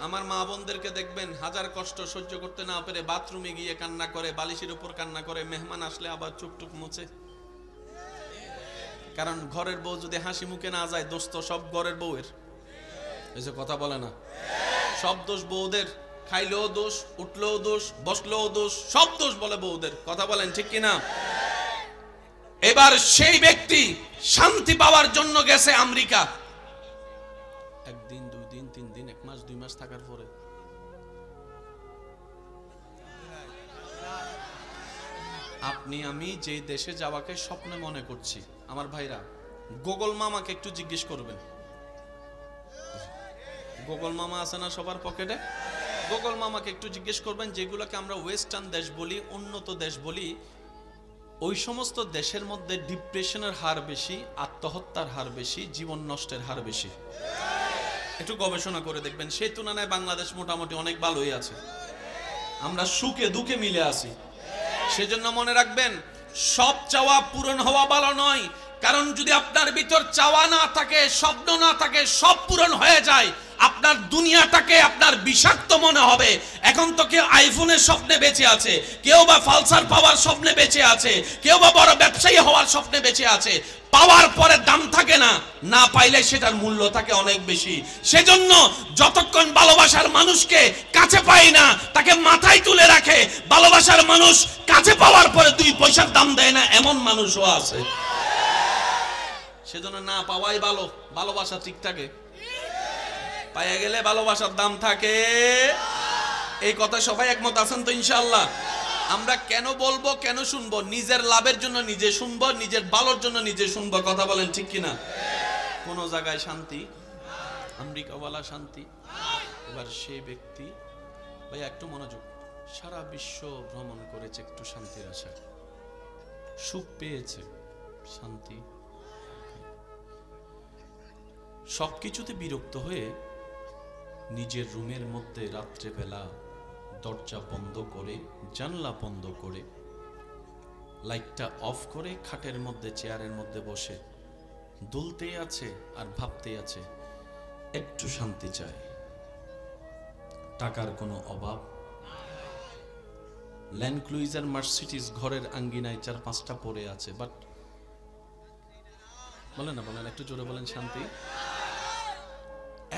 আমার মা বোনদেরকে দেখবেন হাজার কষ্ট সহ্য করতে না পেরে বাথরুমে গিয়ে কান্না করে, বালিশের উপর কান্না করে, মেহমান আসলে আবার চুপটুক মুছে। কারণ ঘরের বউ যদি হাসি মুখে না যায়, দোষ তো সব ঘরের বউয়ের। এই যে কথা বলে না, সব দোষ বউদের। খাইলেও দোষ, উঠলেও দোষ, বসলেও দোষ, সব দোষ বলে বউদের। কথা বলেন ঠিক কিনা? এবার সেই ব্যক্তি শান্তি পাওয়ার জন্য গেছে আমেরিকা। একদিন, 2 দিন, 3 দিন, 1 মাস, 2 মাস থাকার পরে আপনি আমি যে দেশে যাওয়াকে স্বপ্নে মনে করছি, আমার ভাইরা, গুগল মামাকে একটু জিজ্ঞেস করবেন। গুগল মামা আছে না সবার পকেটে? গুগল মামাকে একটু জিজ্ঞেস করবেন, যেগুলোকে আমরা ওয়েস্টার্ন দেশ বলি, উন্নত দেশ বলি, ওই সমস্ত দেশের মধ্যে ডিপ্রেশনের হার বেশি, আত্মহত্যার হার বেশি, জীবন নষ্টের হার বেশি। একটু গবেষণা করে দেখবেন। সেই তুলনায় বাংলাদেশ মোটামুটি অনেক ভালোই আছে। আমরা সুখে দুঃখে মিলে আছি। সেজন্য মনে রাখবেন, সব চাওয়া পূরণ হওয়া ভালো নয়। কারণ যদি আপনার ভিতর চাওয়া না থাকে, স্বপ্ন না থাকে, সব পূরণ হয়ে যায়, আপনার দুনিয়াটাকে আপনার বিষাক্ত মনে হবে। এখন তো কেউ আইফোনের স্বপ্নে বেঁচে আছে, কেউ বা ফালসার পাওয়ার স্বপ্নে বেঁচে আছে, কেউ বা বড় ব্যবসায়ী হওয়ার স্বপ্নে বেঁচে আছে। পাওয়ার পরে দাম থাকে না, না পাইলে সেটার মূল্য থাকে অনেক বেশি। সেজন্য যতক্ষণ ভালোবাসার মানুষকে কাছে পাই না, তাকে মাথায় তুলে রাখে। ভালোবাসার মানুষ কাছে পাওয়ার পরে 2 পয়সার দাম দেয় না, এমন মানুষও আছে। সেজন্য না পাওয়াই ভালো, ভালোবাসা ঠিক থাকে। পাইয়া গেলে ভালোবাসার দাম থাকে। এই কথা সবাই একমত আছেন তো ইনশাআল্লাহ? আমরা কেন বলবো, কেন শুনবো? নিজের লাভের জন্য নিজে শুনবো, নিজের ভালোর জন্য নিজে শুনবো। কথা বলেন ঠিক কিনা? কোন জায়গায় শান্তি, আমেরিকাওয়ালা শান্তি। এবার সেই ব্যক্তি, ভাই একটু মনোযোগ, সারা বিশ্ব ভ্রমণ করেছে একটু শান্তির আশায়, সুখ পেয়েছে, শান্তি, সবকিছুতে বিরক্ত হয়ে নিজের রুমের মধ্যে রাত্রেবেলা দরজা বন্ধ করে, জানলা বন্ধ করে, লাইটটা অফ করে, খাটের মধ্যে, চেয়ারের মধ্যে বসে দুলতেই আছে আর ভাবতেই আছে, একটু শান্তি চায়। টাকার কোনো অভাব, ল্যান্ড ক্রুইজার, মার্সিডিজ ঘরের আঙ্গিনায় 4-5টা পড়ে আছে, বাট বলেন না, বলেন একটু জোরে বলেন, শান্তি।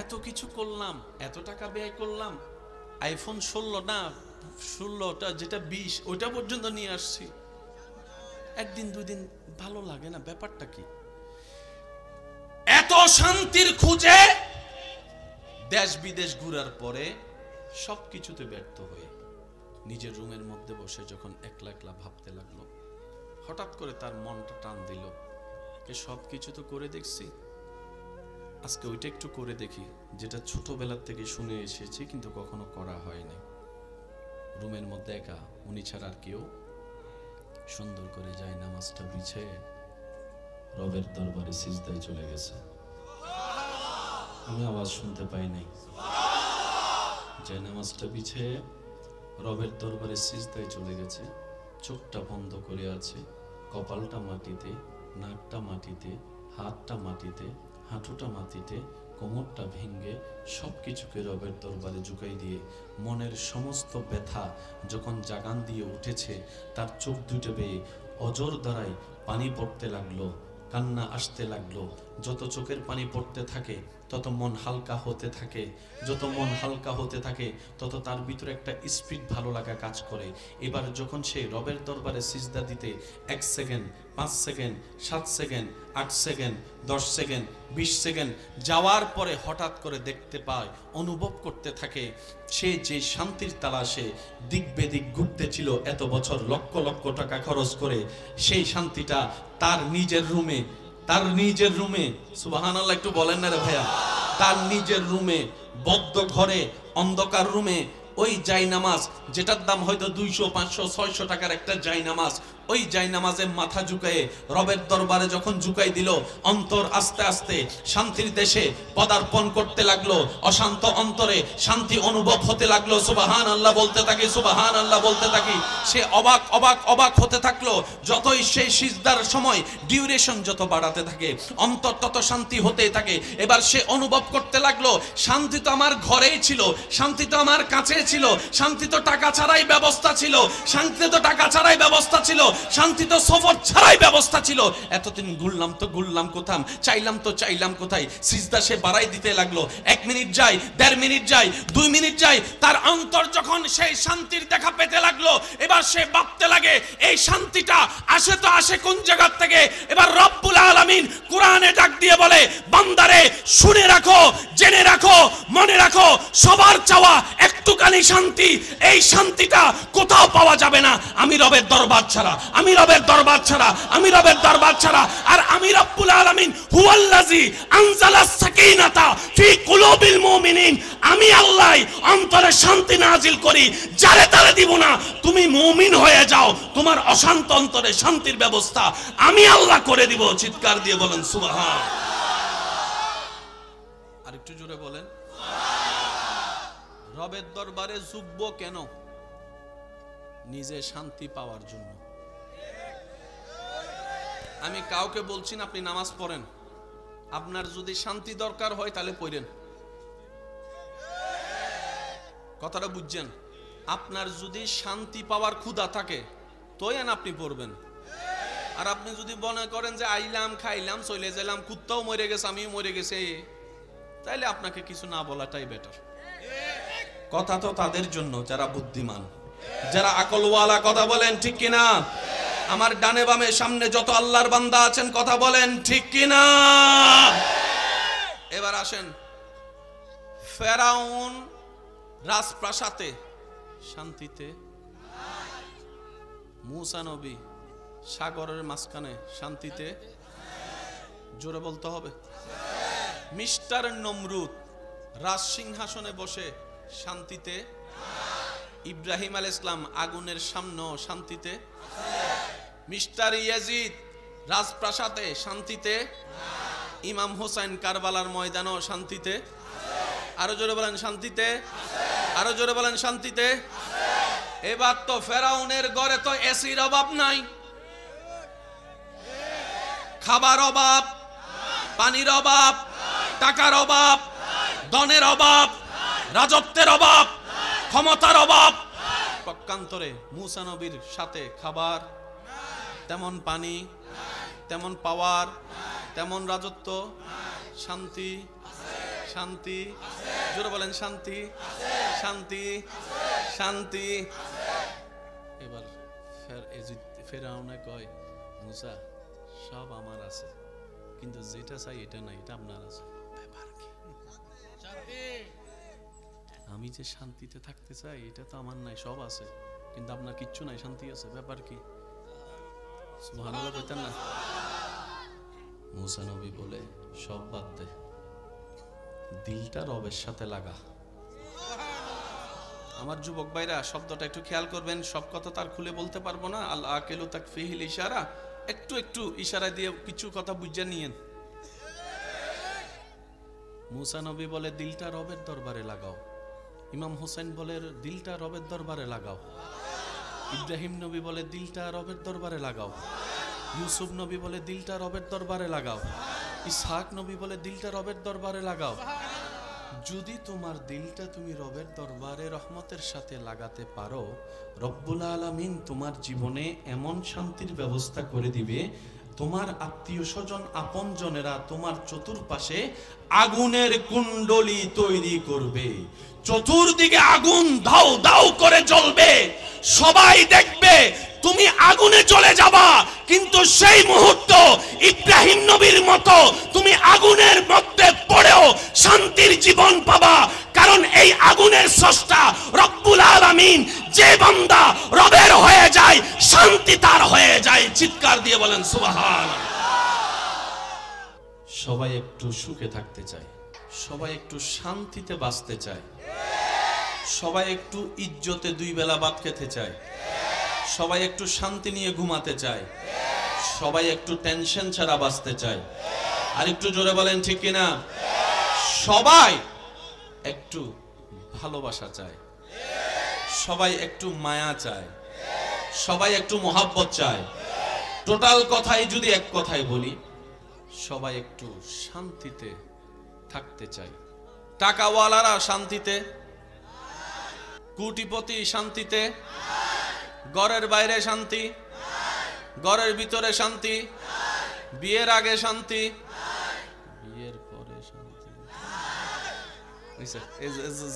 এত কিছু করলাম, এত টাকা ব্যয় করলাম, আইফোন 16 না 16টা, যেটা 20, ওইটা পর্যন্ত নিয়ে আসছি, একদিন 2 দিন ভালো লাগে না, ব্যাপারটা কি? এত শান্তির খুঁজে দেশ বিদেশ ঘুরার পরে সবকিছুতে ব্যর্থ হয়ে নিজের রুমের মধ্যে বসে যখন একলা একলা ভাবতে লাগলো, হঠাৎ করে তার মনটা টান দিল, সবকিছু তো করে দেখছি, আজকে ওইটা একটু করে দেখি, যেটা ছোটবেলার থেকে শুনে এসেছি কিন্তু কখনো করা হয়নি। রুমের মধ্যে একা, উনি ছাড়া আর কেউ, সুন্দর করে যায় নামাজটা বিছিয়ে রবের দরবারে সিজদায় চলে গেছে। আমি আওয়াজ শুনতে পাই নাই। যায় নামাজটা বিছিয়ে রবের দরবারে সিজদায় চলে গেছে, চোখটা বন্ধ করে আছে, কপালটা মাটিতে, নাকটা মাটিতে, হাতটা মাটিতে, হাঁটুটা মাটিতে, কোমরটা ভেঙে সবকিছুকে রবের দরবারে ঝুঁকাই দিয়ে মনের সমস্ত ব্যথা যখন জাগান দিয়ে উঠেছে, তার চোখ দুটো বেয়ে অজর দ্বারাই পানি পড়তে লাগলো, কান্না আসতে লাগলো। যত চোখের পানি পড়তে থাকে তত মন হালকা হতে থাকে, যত মন হালকা হতে থাকে তত তার ভিতরে একটা স্পিড ভালো লাগা কাজ করে। এবার যখন সে রবের দরবারে সিজদা দিতে 1 second, 5 second, 7 second, 8 second, 10 second, 20 second যাওয়ার পরে হঠাৎ করে দেখতে পায়, অনুভব করতে থাকে, সে যে শান্তির তালাশে দিক বেদিক ঘুরতে ছিল এত বছর, লক্ষ লক্ষ টাকা খরচ করে, সেই শান্তিটা তার নিজের রুমে, তার নিজের রুমে, সুবহানাল্লাহ একটু বলেন না রে ভাইয়া, তার নিজের রুমে, বদ্ধ ঘরে, অন্ধকার রুমে, ওই জায়নামাজ যেটার দাম হয়তো 200, 500, 600 টাকার একটা জায়নামাজ, ওই জায়নামাজে মাথা ঝুঁকায়ে রবের দরবারে যখন ঝুঁকাই দিল, অন্তর আস্তে আস্তে শান্তির দেশে পদার্পণ করতে লাগলো। অশান্ত অন্তরে শান্তি অনুভব হতে লাগলো। সুবহানাল্লাহ বলতে থাকি, সুবহানাল্লাহ বলতে থাকি। সে অবাক অবাক অবাক হতে থাকলো। যতই সেই সিজদার সময় ডিউরেশন যত বাড়াতে থাকে, অন্তর তত শান্তি হতেই থাকে। এবার সে অনুভব করতে লাগলো, শান্তি তো আমার ঘরেই ছিল, শান্তি তো আমার কাছে ছিল, শান্তি তো টাকা ছাড়াই ব্যবস্থা ছিল, শান্তি তো টাকা ছাড়াই ব্যবস্থা ছিল, শান্তি তো সফর ছাড়াই ব্যবস্থা ছিল। এতদিন ঘুরলাম তো ঘুরলাম কোথাম, চাইলাম তো চাইলাম কোথায়। সিজদা সে বাড়াই দিতে লাগলো। 1 মিনিট যায়, 1.5 মিনিট যায়, 2 মিনিট যায়। তার অন্তর যখন সেই শান্তির দেখা পেতে লাগলো, এবার সে ভাবতে লাগে এই শান্তিটা আসে তো আসে কোন জায়গা থেকে। এবার রব্বুল আলামিন কোরআনে ডাক দিয়ে বলে, বান্দারে শুনে রাখো, জেনে রাখো, মনে রাখো, সবার চাওয়া একটুখানি শান্তি। এই শান্তিটা কোথাও পাওয়া যাবে না আমি রবের দরবার ছাড়া, আমি রবের দরবার ছাড়া, আমি রবের দরবার ছাড়া। আর আমি রব্বুল আলামিন হুয়াল্লাযী আনজালাস সাকিনাতা ফি কুলুবিল মুমিনিন, আমি আল্লাহ অন্তরে শান্তি নাজিল করি, যারে তারে দিব না। তুমি মুমিন হয়ে যাও, তোমার অশান্ত অন্তরে শান্তির ব্যবস্থা আমি আল্লাহ করে দিব। চিৎকার দিয়ে বলেন সুবহান। আরেকটু জোরে বলেন। রবের দরবারে ঝুঁকব কেন? নিজে শান্তি পাওয়ার জন্য। আমি কাউকে বলছি না আপনি নামাজ পড়েন, আপনার যদি শান্তি দরকার হয় তাহলে পড়েন। কথাটা বুঝছেন? আপনার যদি শান্তি পাওয়ার ক্ষুধা থাকে তোয়েন আপনি পড়বেন। আর আপনি যদি মনে করেন যে আইলাম খাইলাম চলে গেলাম, কুত্তাও মরে গেছে আমিও মরে গেছে, তাইলে আপনাকে কিছু না বলাটাই বেটার। কথা তো তাদের জন্য যারা বুদ্ধিমান, যারা আকলওয়ালা। কথা বলেন ঠিক কিনা? আমার ডানে বামে সামনে যত আল্লাহর বান্দা আছেন কথা বলেন ঠিক কিনা? এবার আসেন, ফেরাউন রাজপ্রাসাদে শান্তিতে, মুসা নবী সাগরের মাঝখানে শান্তিতে। জোরে বলতে হবে। মিস্টার নমরুদ রাজসিংহাসনে বসে শান্তিতে। ইব্রাহিম আলাইহিস সালাম আগুনের সামনে শান্তিতে। মিস্টার ইয়াজিদ রাজপ্রাসাদে শান্তিতে। ইমাম হোসেন কারবালার ময়দানও শান্তিতে। আরো জোরে বলেন শান্তিতে, আরো জোরে বলেন শান্তিতে। এবার তো ফেরাউনের ঘরে তো এসির অভাব নাই, খাবার অভাব, পানির অভাব, টাকার অভাব, ধনের অভাব, রাজত্বের অভাব, ক্ষমতার অভাব। পক্ষান্তরে মুসা নবীর সাথে খাবার, তেমন পানি, তেমন পাওয়ার, তেমন রাজত্ব, শান্তি, শান্তি। জোরে বলেন শান্তি, শান্তি, শান্তি। এবার ফেরাউনে কয়, মুসা সব আমার আছে, কিন্তু যেটা চাই এটা নাই, এটা আপনার আছে। ব্যাপার কি? আমি যে শান্তিতে থাকতে চাই এটা তো আমার নাই, সব আছে, কিন্তু আপনার কিচ্ছু নাই, শান্তি আছে। ব্যাপার কি? সুবহানাল্লাহ কইতেন না? মুসা নবী বলে, সব বাদ দে, দিলটা রবের সাথে লাগা। আমার যুবক ভাইরা শব্দটা একটু খেয়াল করবেন, সব কথা তার খুলে বলতে পারবো না। আল আকিলু তাকফিহিল ইশারা, একটু একটু ইশারা দিয়ে কিছু কথা বুঝে নিয়েন। মুসা নবী বলে দিলটা রবের দরবারে লাগাও। ইমাম হোসেন বলে দিলটা রবের দরবারে লাগাও। ইব্রাহিম নবী বলে দিলটা রবের দরবারে লাগাও। ইউসুফ নবী বলে দিলটা রবের দরবারে লাগাও। ইসহাক নবী বলে দিলটা রবের দরবারে লাগাও। যদি তোমার দিলটা তুমি রবের দরবারে রহমতের সাথে লাগাতে পারো, রব্বুল আলামিন তোমার জীবনে এমন শান্তির ব্যবস্থা করে দিবে, তোমার আত্মীয় স্বজন আপন জনেরা তোমার চতুর্পাশে আগুনের কুণ্ডলী তৈরি করবে, চতুর্দিকে আগুন দাও দাও করে জ্বলবে, সবাই দেখবে তুমি আগুনে চলে যাবা, কিন্তু সেই মুহূর্ত ইব্রাহিম নবীর মতো তুমি আগুনের মধ্যে পড়েও শান্তির জীবন পাবা। কারণ এই আগুনের স্রষ্টা রব্বুল আলামিন, যে বান্দা রবের হয়ে যায় শান্তি তার হয়ে যায়। চিৎকার দিয়ে বলেন সুবহানাল্লাহ। সবাই একটু সুখে থাকতে চায়, সবাই একটু শান্তিতে বাঁচতে চায়, সবাই একটু ইজ্জতে দুই বেলা ভাত খেতে চায়, সবাই একটু শান্তি নিয়ে ঘুমাতে চায়, সবাই একটু টেনশন ছাড়া বাঁচতে চায়। আর একটু জোরে বলেন ঠিক কিনা? সবাই একটু ভালোবাসা চায়, সবাই একটু মায়া চায়, সবাই একটু মহাব্বত চায়। টোটাল কথাই যদি এক কথায় বলি, সবাই একটু শান্তিতে থাকতে চায়। টাকাওয়ালারা শান্তিতে, কোটিপতি শান্তিতে, ঘরের বাইরে শান্তি, ঘরের ভিতরে শান্তি, বিয়ের আগে শান্তি, বিয়ের পরে শান্তি।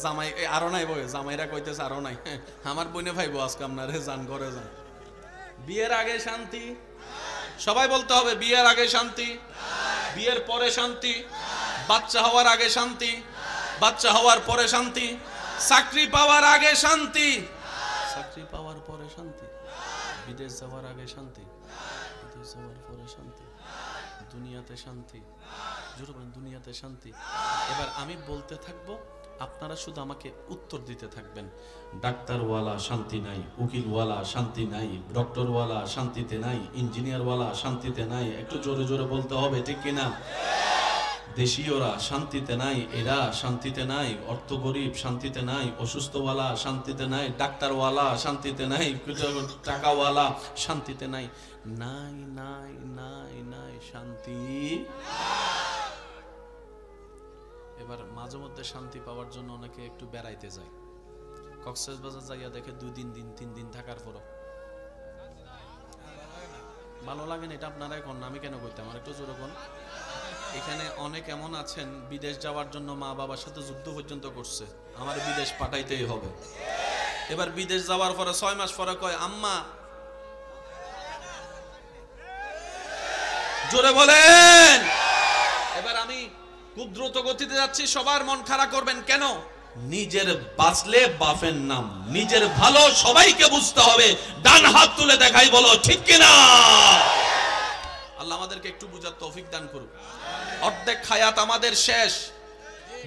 জামাই আরো নাই বই, জামাইরা কইতেছে আরো নাই। আমার বোনে ভাইবো আজকে আপনার যান ঘরে যান। বিয়ের আগে শান্তি, সবাই বলতে হবে বিয়ের আগে শান্তি, বিয়ের পরে শান্তি, বাচ্চা হওয়ার আগে শান্তি, বাচ্চা হওয়ার পরে শান্তি, চাকরি পাওয়ার আগে শান্তি, চাকরি পাওয়ার পরে শান্তি, বিদেশ যাওয়ার আগে শান্তি, বিদেশ যাওয়ার পরে শান্তি, দুনিয়াতে শান্তি, জোরে বলেন দুনিয়াতে শান্তি। এবার আমি বলতে থাকবো, আপনারা শুধু আমাকে উত্তর দিতে থাকবেন। ডাক্তারওয়ালা শান্তি নাই, উকিলওয়ালা শান্তি নাই, ডক্টরওয়ালা শান্তিতে নাই, ইঞ্জিনিয়ারওয়ালা শান্তিতে নাই। একটু জোরে জোরে বলতে হবে ঠিক কিনা? দেশীয়রা শান্তিতে নাই, এরা শান্তিতে নাই, অর্থ গরিব শান্তিতে নাই, অসুস্থওয়ালা শান্তিতে নাই, ডাক্তারওয়ালা শান্তিতে নাই, টাকাওয়ালা শান্তিতে নাই, নাই নাই নাই নাই শান্তি। এবার মাঝে মধ্যে শান্তি পাওয়ার জন্য অনেকে একটু বেড়াইতে যায়, কক্সবাজার যাইয়া দেখে 2 দিন 3 দিন থাকার পরও ভালো লাগে না। এটা আপনারাই কোন, আমি কেন কইতাম? আমার একটু জোরে কোন। এখানে অনেক এমন আছেন বিদেশ যাওয়ার জন্য মা বাবার সাথে যুদ্ধ পর্যন্ত করছে, আমার বিদেশ পাঠাইতেই হবে। এবার বিদেশ যাওয়ার পরে 6 মাস পরে কয় আম্মা, জোরে বলেন। এবার আমি খুব দ্রুত গতিতে যাচ্ছি, সবার মন খারাপ করবেন কেন? নিজের বাঁচলে বাপের নাম, নিজের ভালো সবাইকে বুঝতে হবে। ডান হাত তুলে দেখাই, বলো ঠিক কিনা? আল্লাহ আমাদেরকে একটু বুঝার তৌফিক দান করুন। অর্ধেক হায়াত আমাদের শেষ,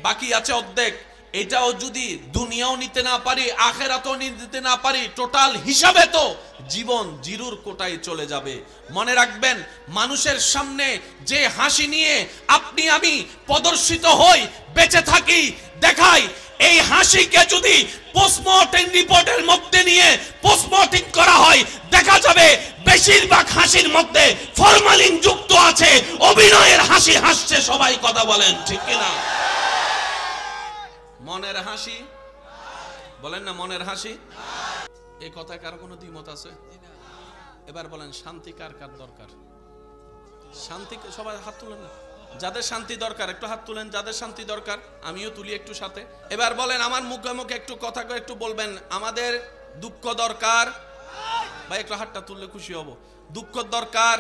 বাকি আছে অর্ধেক। এটাও যদি দুনিয়াও নিতে না পারি, আখেরাতও নিতে না পারি, টোটাল হিসাবে তো জীবন জিরুর কোটায় চলে যাবে। মনে রাখবেন, মানুষের সামনে যে হাসি নিয়ে আপনি আমি প্রদর্শিত হই, বেঁচে থাকি, দেখাই, এই হাসিকে যদি পোস্টমর্টেম রিপোর্টের মধ্যে নিয়ে পোস্টমর্টেম করা হয়, দেখা যাবে বেশিরভাগ হাসির মধ্যে ফরমালিন যুক্ত আছে। অভিনয়ের হাসি হাসছে সবাই, কথা বলেন ঠিক কিনা? মনের হাসি বলেন না, মনের হাসি। এই কথায় কারো কোনো দ্বিমত আছে? এবার বলেন শান্তি কার কার দরকার? শান্তি সবাই হাত তুলেন না, যাদের শান্তি দরকার একটু হাত তুলেন। যাদের শান্তি দরকার আমিও তুলি একটু সাথে। এবার বলেন, আমার মুখে মুখে একটু কথা একটু বলবেন, আমাদের দুঃখ দরকার। ভাই একটু হাতটা তুললে খুশি হব। দুঃখ দরকার,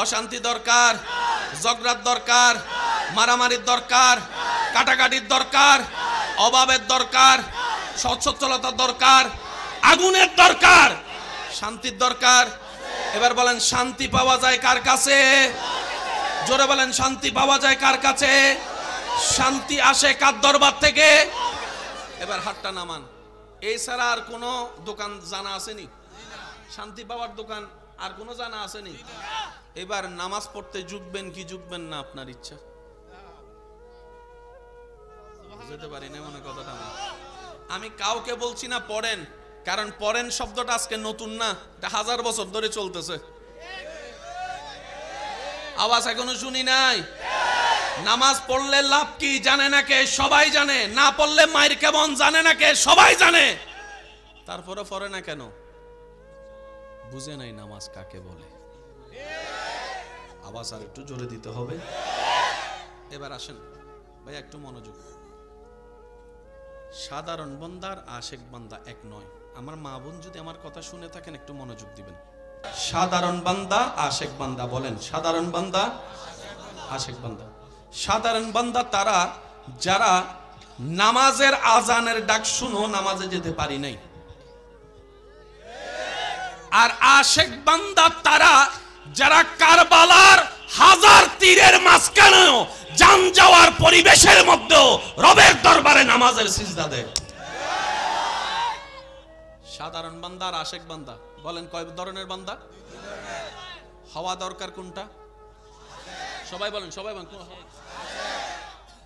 অশান্তি দরকার, ঝগড়ার দরকার, মারামারির দরকার, কাটাকাটির দরকার, অভাবের দরকার, সচ্ছলতার দরকার, আগুনের দরকার, শান্তির দরকার। এবার বলেন শান্তি পাওয়া যায় কার কাছে? জোরে বলেন শান্তি পাওয়া যায় কার কাছে? শান্তি আসে কার দরবার থেকে? এবার হাতটা নামান। এই ছাড়া আর কোনো দোকান জানা আসেনি? শান্তি পাওয়ার দোকান আর কোনো জানা আসেনি? এবার নামাজ পড়তে ঝুঁকবেন কি ঝুঁকবেন না আপনার ইচ্ছা। বুঝতে পারি না মনে কথাটা। আমি কাউকে বলছি না পড়েন, কারণ পড়েন শব্দটা আজকে নতুন না, এটা 1000 বছর ধরে চলতেছে। আওয়াজ এখনো শুনি নাই। নামাজ পড়লে লাভ কি জানে না কে? সবাই জানে। না পড়লে মায়ের কেমন জানে না কে? সবাই জানে। তারপরে পড়ে না কেন? বুঝে নাই নামাজ কাকে বলে। আওয়াজ আর একটু জোরে দিতে হবে। এবার আসেন ভাই একটু মনোযোগ। সাধারণ বান্দার আশেক বান্দা এক নয়। আমার মা বোন যদি আমার কথা শুনে থাকেন একটু মনোযোগ দিবেন। সাধারণ বান্দা আশেক বান্দা, বলেন সাধারণ বান্দা আশেক বান্দা। সাধারণ বান্দা তারা যারা নামাজের আজানের ডাক শুনো নামাজে যেতে পারি নাই। আর আশেক বান্দা তারা যারা কারবালার 1000 তীরের মাঝখানেও জান যাওয়ার পরিবেশের মধ্যেও রবের দরবারে নামাজের সিজদা দেয়। সাধারণ বান্দা আর আশেক বান্দা বলেন কয় ধরনের বান্দা? হওয়া দরকার কোনটা? সবাই বলেন, সবাই বলেন।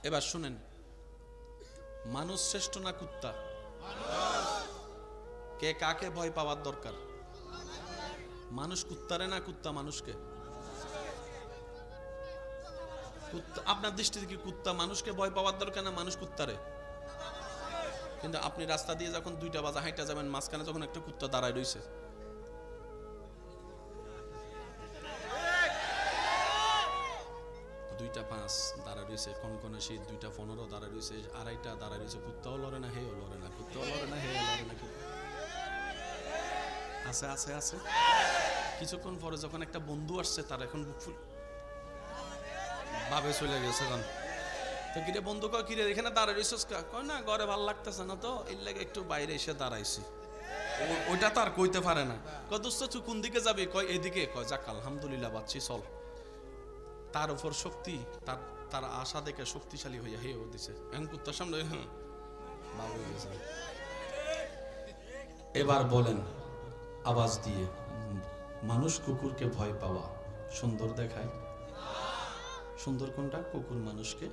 এবার শুনেন, মানুষ শ্রেষ্ঠ না কুত্তা? কে কাকে ভয় পাওয়ার দরকার? মানুষ কুত্তারে না কুত্তা মানুষকে? আপনার দৃষ্টিতে কি কুত্তা মানুষকে ভয় পাওয়ার দরকার না মানুষ কুত্তারে? কিন্তু আপনি রাস্তা দিয়ে যখন 2টা বাজে হাঁটা যাবেন, মাঝখানে যখন একটা কুত্তা দাঁড়ায় রয়েছে, 2টা 5 দাঁড়ায় রয়েছে, কনকনে শীত, 2টা 15 দাঁড়ায় রয়েছে, 2:30 দাঁড়ায় রয়েছে, কুত্তাও লড়ে না, হেও লড়ে না, কুত্তাও লড়ে না, হেও লড়ে না। আছে আছে আছে। কিছুক্ষণ পরে যখন একটা বন্ধু আসছে, তার এখন বুক ফুল ভাবে চলে গেছে। তো কিরে বন্ধু, কয় কিরে এখানে দাঁড়ায় রয়েছিস? কয় না, ঘরে ভাল লাগতেছে না তো, এর লাগে একটু বাইরে এসে দাঁড়াইছি। ওইটা তো আর কইতে পারে না। কয় দোস্ত তুই কোন দিকে যাবি? কয় এদিকে। কয় যাক আলহামদুলিল্লাহ বাচ্চি, চল। তার উপর শক্তি, তার আশা দেখে শক্তিশালী হইয়া হেও দিছে। এখন কুত্তার সামনে বাবু গেছে। এবার বলেন আওয়াজ দিয়ে, মানুষ কুকুরকে ভয় পাওয়া সুন্দর দেখায়? সুন্দর কোনটা? কুকুর মানুষকে।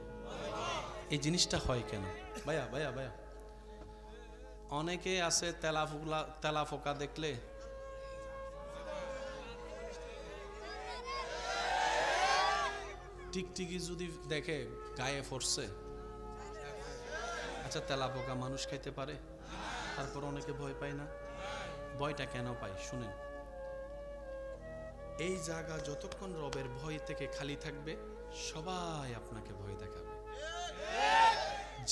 এই জিনিসটা হয় কেন? ভাইয়া ভাইয়া ভাইয়া, অনেকে আছে তেলা ফোকা দেখলে টিকটিকি যদি দেখে গায়ে ফরছে। আচ্ছা, তেলা পোকা মানুষ খাইতে পারে, তারপর অনেকে ভয় পায় না। ভয়টা কেন পায় শুনেন। এই জায়গা যতক্ষণ রবের ভয় থেকে খালি থাকবে, সবাই আপনাকে ভয় দেখাবে।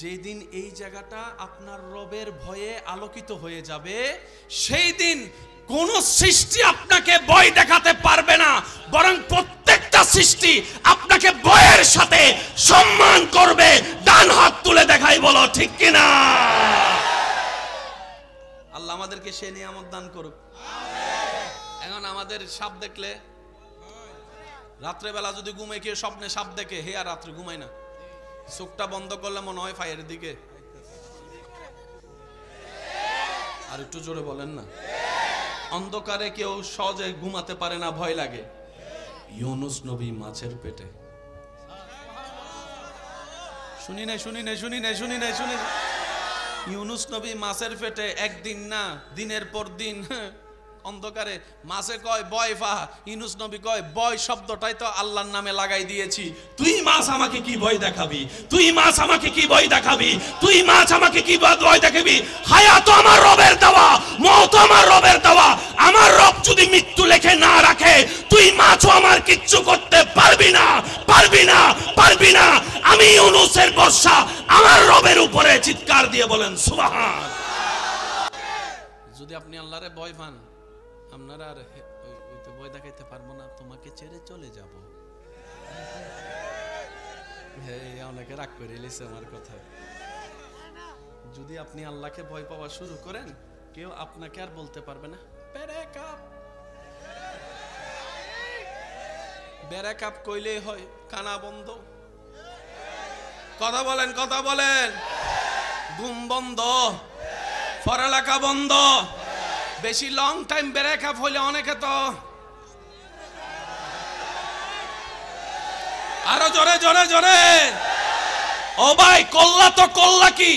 যেদিন এই জায়গাটা আপনার রবের ভয়ে আলোকিত হয়ে যাবে, সেই দিন কোন সৃষ্টি আপনাকে ভয় দেখাতে পারবে না, বরং প্রত্যেকটা সৃষ্টি আপনাকে ভয়ের সাথে সম্মান করবে। ডান হাত তুলে দেখাই, বলো ঠিক কিনা? আল্লাহ আমাদেরকে সে নিয়ামত দান করুক। এখন আমাদের সাপ দেখলে, রাত্রেবেলা যদি ঘুমে কেউ স্বপ্নে সাপ দেখে, হে আর রাত্রে ঘুমাই না, চোখটা বন্ধ করলে মনে হয় ফায়ারের দিকে। আর একটু জোরে বলেন না। অন্ধকারে কেউ সহজে ঘুমাতে পারে না, ভয় লাগে। ইউনুস নবী মাছের পেটে, শুনি নাই শুনি নাই শুনি নাই শুনি নাই শুনি। ইউনুস নবী মাছের পেটে, একদিন না দিনের পর দিন অন্ধকারে। মাছে কয় বয় ফা, ইউনুস নবী কয় বয় শব্দটাই তো আল্লাহর নামে লাগাই দিয়েছি। তুই মাছ আমাকে কি ভয় দেখাবি? তুই মাছ আমাকে কি ভয় দেখাবি? তুই মাছ আমাকে কি ভয় দেখাবি? হায়াত আমার রবের দেওয়া, মওত আমার রবের দেওয়া। আমার রব যদি মৃত্যু লেখে না রাখে, তুই মাছও আমার কিচ্ছু করতে পারবি না, পারবি না, পারবি না। আমি ইউনুসের ভরসা আমার রবের উপরে। চিৎকার দিয়ে বলেন সুবহান। যদি আপনি আল্লাহরে ভয় পান, আপনারা আর ওইটা ভয় দেখাইতে পারবো না, তোমাকে ছেড়ে চলে যাব। অনেকে রাগ করে এলেছে আমার কথা। যদি আপনি আল্লাহকে ভয় পাওয়া শুরু করেন, কেউ আপনাকে আর বলতে পারবে না ব্যারাকাপ কইলেই হয় কানা বন্ধ। কথা বলেন, কথা বলেন। ঘুম বন্ধ, পড়ালেখা বন্ধ। বেশি লং টাইম ব্রেকআপ হইলে অনেকে তো আরো জোরে জোরে জোরে। ও ভাই, কল্লা তো কল্লা কি?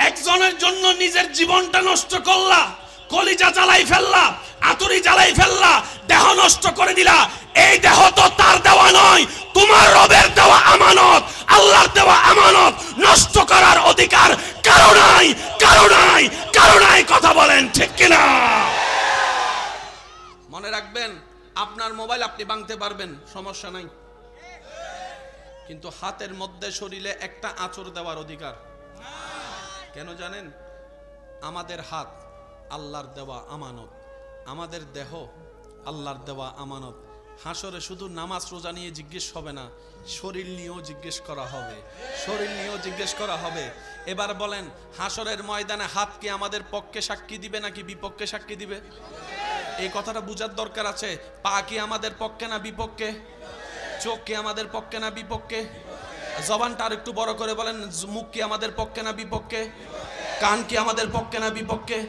একজনের জন্য নিজের জীবনটা নষ্ট করলা, কলিজা জ্বালাই ফেললা, আতুরি জ্বালাই ফেললা, দেহ নষ্ট করে দিলা। এই দেহ তো তার দেওয়া নয়, তোমার রবের দেওয়া আমানত, আল্লাহর দেওয়া আমানত। নষ্ট করার অধিকার কারো নাই, কারো নাই, কারো নাই। কথা বলেন ঠিক কিনা? মনে রাখবেন, আপনার মোবাইল আপনি ভাঙতে পারবেন, সমস্যা নাই, কিন্তু হাতের মধ্যে শরীরে একটা আঁচড় দেওয়ার অধিকার কেন জানেন? আমাদের হাত আল্লাহর দেওয়া আমানত, আমাদের দেহ আল্লাহর দেওয়া আমানত। হাসরে শুধু নামাজ রোজা নিয়ে জিজ্ঞেস হবে না, শরীর নিয়েও জিজ্ঞেস করা হবে, শরীর নিয়েও জিজ্ঞেস করা হবে। এবার বলেন, হাসরের ময়দানে হাত কি আমাদের পক্ষে সাক্ষী দিবে নাকি বিপক্ষে সাক্ষী দিবে? এই কথাটা বুঝার দরকার আছে। পা কি আমাদের পক্ষে না বিপক্ষে? চোখ কি আমাদের পক্ষে না বিপক্ষে? জবানটা আর একটু বড় করে বলেন, মুখ কি আমাদের পক্ষে না বিপক্ষে? কান কি আমাদের পক্ষে না বিপক্ষে?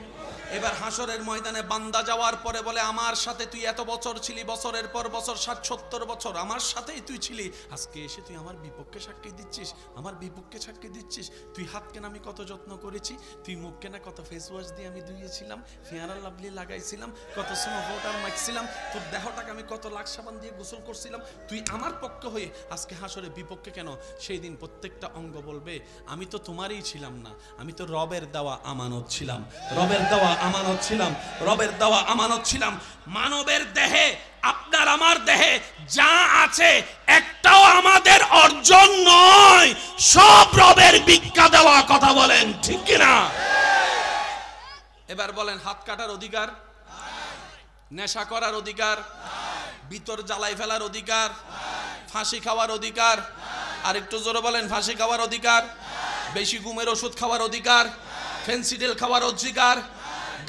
এবার হাসরের ময়দানে বান্দা যাওয়ার পরে বলে, আমার সাথে তুই এত বছর ছিলি, বছরের পর বছর, 60-70 বছর আমার সাথেই তুই ছিলি, আজকে এসে তুই আমার বিপক্ষে সাক্ষী দিচ্ছিস, আমার বিপক্ষে সাক্ষী দিচ্ছিস। তুই হাত কেন আমি কত যত্ন করেছি, তুই মুখ কেনা কত ফেস ওয়াশ দিয়ে আমি ধুয়েছিলাম, ফেয়ার লাভলি লাগাইছিলাম, কত স্নো পাউডার মাখছিলাম, তোর দেহটাকে আমি কত লাখ সাবান দিয়ে গোসল করছিলাম, তুই আমার পক্ষ হয়ে আজকে হাসরে বিপক্ষে কেন? সেই দিন প্রত্যেকটা অঙ্গ বলবে, আমি তো তোমারই ছিলাম না, আমি তো রবের দেওয়া আমানত ছিলাম, রবের দেওয়া আমানত ছিলাম, রবের দেওয়া আমানত ছিলাম। মানবের দেহে, আপনার আমার দেহে যা আছে একটাও আমাদের অর্জন নয়, সব রবের ভিক্ষা দেওয়া। কথা বলেন ঠিক কিনা? এবার বলেন, হাত কাটার অধিকার, নেশা করার অধিকার, ভিতর জ্বালাই ফেলার অধিকার, ফাঁসি খাওয়ার অধিকার, আর একটু জোরে বলেন, ফাঁসি খাওয়ার অধিকার, বেশি ঘুমের ওষুধ খাওয়ার অধিকার, ফেন্সিডিল খাওয়ার অধিকার,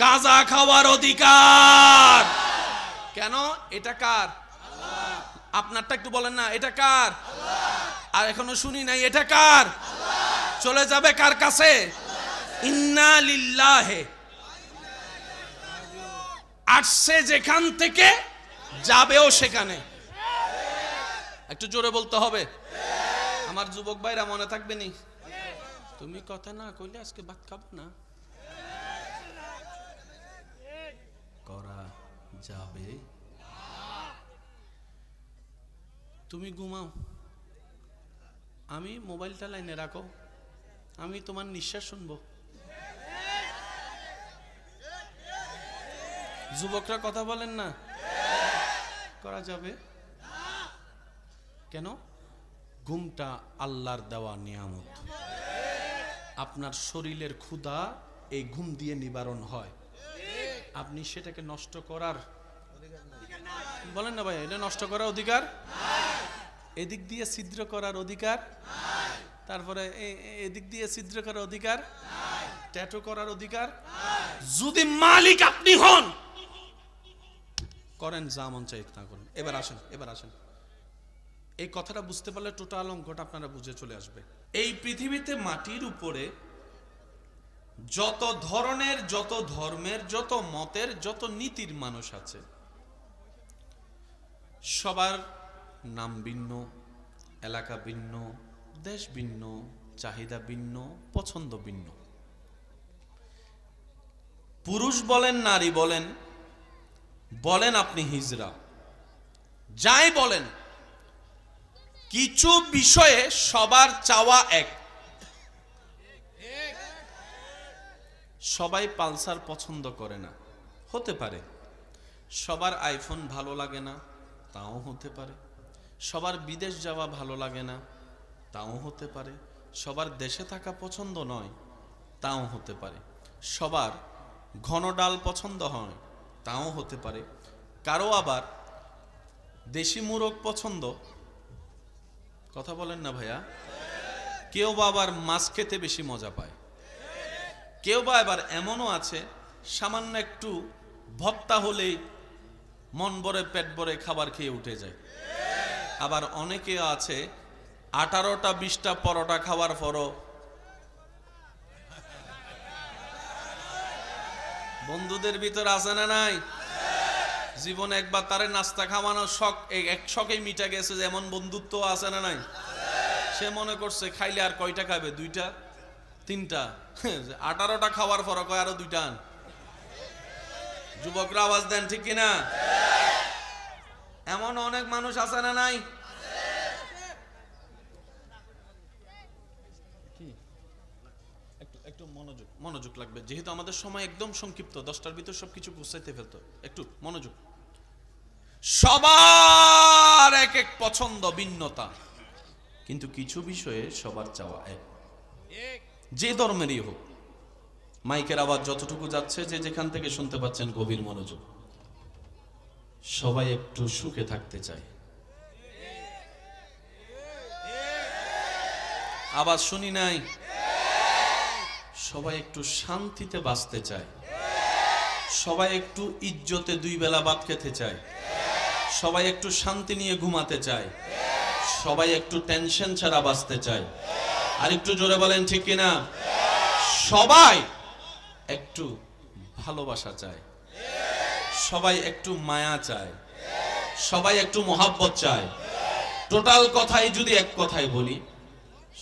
গাঁজা খাওয়ার অধিকার। কেন? এটা কার? আপনারটা একটু বলেন না, এটা কার? আর এখনো শুনি নাই, এটা কার? চলে যাবে কার কাছে? ইন্না লিল্লাহি, আসছে যেখান থেকে যাবেও সেখানে। একটু জোরে বলতে হবে, আমার যুবক ভাইরা মনে থাকবে নি? তুমি কথা না কইলে আজকে ভাত খাবো না। করা যাবে? তুমি ঘুমাও, আমি মোবাইলটা লাইনে রাখো, আমি তোমার নিঃশ্বাস শুনবো। যুবকরা কথা বলেন না, করা যাবে? কেন? ঘুমটা আল্লাহর দেওয়া নিয়ামত। আপনার শরীরের ক্ষুধা এই ঘুম দিয়ে নিবারণ হয়, আপনি সেটাকে নষ্ট করার বলেন না ভাই, এটা নষ্ট করার অধিকার, এদিক দিয়ে ছিদ্র করার অধিকার, তারপরে এদিক দিয়ে ছিদ্র করার অধিকার, ট্যাটু করার অধিকার। যদি মালিক আপনি হন, করেন, যা মন চাই তা করেন। এবার আসেন, এবার আসেন, এই কথাটা বুঝতে পারলে টোটাল অঙ্কটা আপনারা বুঝে চলে আসবে। এই পৃথিবীতে মাটির উপরে যত ধরনের, যত ধর্মের, যত মতের, যত নীতির মানুষ আছে, সবার নাম ভিন্ন, এলাকা ভিন্ন, দেশ ভিন্ন, চাহিদা ভিন্ন, পছন্দ ভিন্ন। পুরুষ বলেন, নারী বলেন, বলেন আপনি হিজড়া, যাই বলেন, কিছু বিষয়ে সবার চাওয়া এক। সবাই পালসার পছন্দ করে না, হতে পারে। সবার আইফোন ভালো লাগে না, তাও হতে পারে। সবার বিদেশ যাওয়া ভালো লাগে না, তাও হতে পারে। সবার দেশে থাকা পছন্দ নয়, তাও হতে পারে। সবার ঘন ডাল পছন্দ হয়, তাও হতে পারে। কারো আবার দেশি মুরগ পছন্দ। কথা বলেন না ভাইয়া? কেউ বা আবার মাছ খেতে বেশি মজা পায়। কেউ বা আবার এমনও আছে, সামান্য একটু ভর্তা হলেই মন ভরে পেট ভরে খাবার খেয়ে উঠে যায়। আবার অনেকে আছে 18টা 20টা পরোটা খাওয়ার পরও বন্ধুদের ভিতর আছে না নাই? জীবনে একবার তারে নাস্তা খাওয়ানোর শখ, এক শখেই মিটা গেছে, যে এমন বন্ধুত্ব আছে না নাই? সে মনে করছে খাইলে আর কয়টা খাবে, 2টা 3টা, 18টা খাওয়ার পর কয় আরো 2টা আন। যুবকরা আওয়াজ দেন ঠিক কিনা? এমন অনেক মানুষ আছে না নাই? একটু মনোযোগ লাগবে, যেহেতু আমাদের সময় একদম সংক্ষিপ্ত, 10টার ভিতর সবকিছু গুছাইতে ফেলতো। একটু মনোযোগ। সবার এক এক পছন্দ, ভিন্নতা, কিন্তু কিছু বিষয়ে সবার চাওয়া এক, যে ধর্মেরই হোক। মাইকের আওয়াজ যতটুকু যাচ্ছে, যে যেখান থেকে শুনতে পাচ্ছেন, গভীর মনোযোগ। সবাই একটু সুখে থাকতে চায়। আওয়াজ শুনি নাই? সবাই একটু শান্তিতে বাঁচতে চায়। সবাই একটু ইজ্জতে 2 বেলা ভাত খেতে চায়। সবাই একটু শান্তি নিয়ে ঘুমাতে চায়। সবাই একটু টেনশন ছাড়া বাঁচতে চায়। আর একটু জোরে বলেন ঠিক কিনা? সবাই একটু ভালোবাসা চায়, সবাই একটু মায়া চায়, সবাই একটু মোহাব্বত চায়। টোটাল কথাই যদি এক কথায় বলি,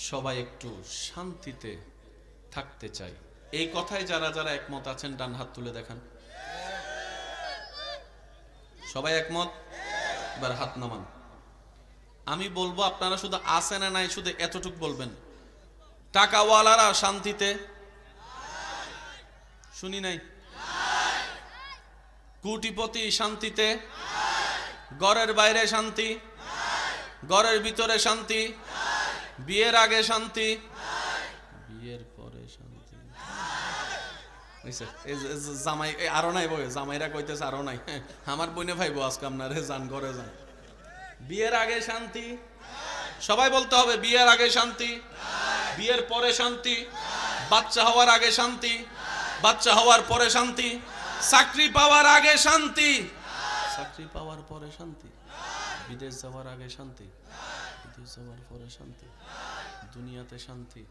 সবাই একটু শান্তিতে থাকতে চায়। এই কথায় যারা যারা একমত আছেন ডান হাত তুলে দেখান। সবাই একমত? এবার হাত নামান। আমি বলবো, আপনারা শুধু আছে না নাই শুধু এতটুক বলবেন, টাকাওয়ালারা শান্তিতে? শুনি নাই। কোটিপতি শান্তিতে? ঘরের বাইরে শান্তি, ঘরের ভিতরে শান্তি, বিয়ের আগে শান্তি, বিয়ের পরে শান্তি। জামাই আরো নাই বই, জামাইরা কইতেছে আরো নাই। আমার বোনে ভাইবো আজকে আপনারে, যান ঘরে যান। বিয়ের আগে শান্তি, সবাই বলতে হবে বিয়ের আগে শান্তি, বিয়ের পরে শান্তি, বাচ্চা হওয়ার আগে শান্তি, বাচ্চা হওয়ার পরে শান্তি, চাকরি পাওয়ার আগে শান্তি, চাকরি পাওয়ার পরে শান্তি, বিদেশ যাওয়ার আগে শান্তি, বিদেশ যাওয়ার পরে শান্তি, দুনিয়াতে শান্তি,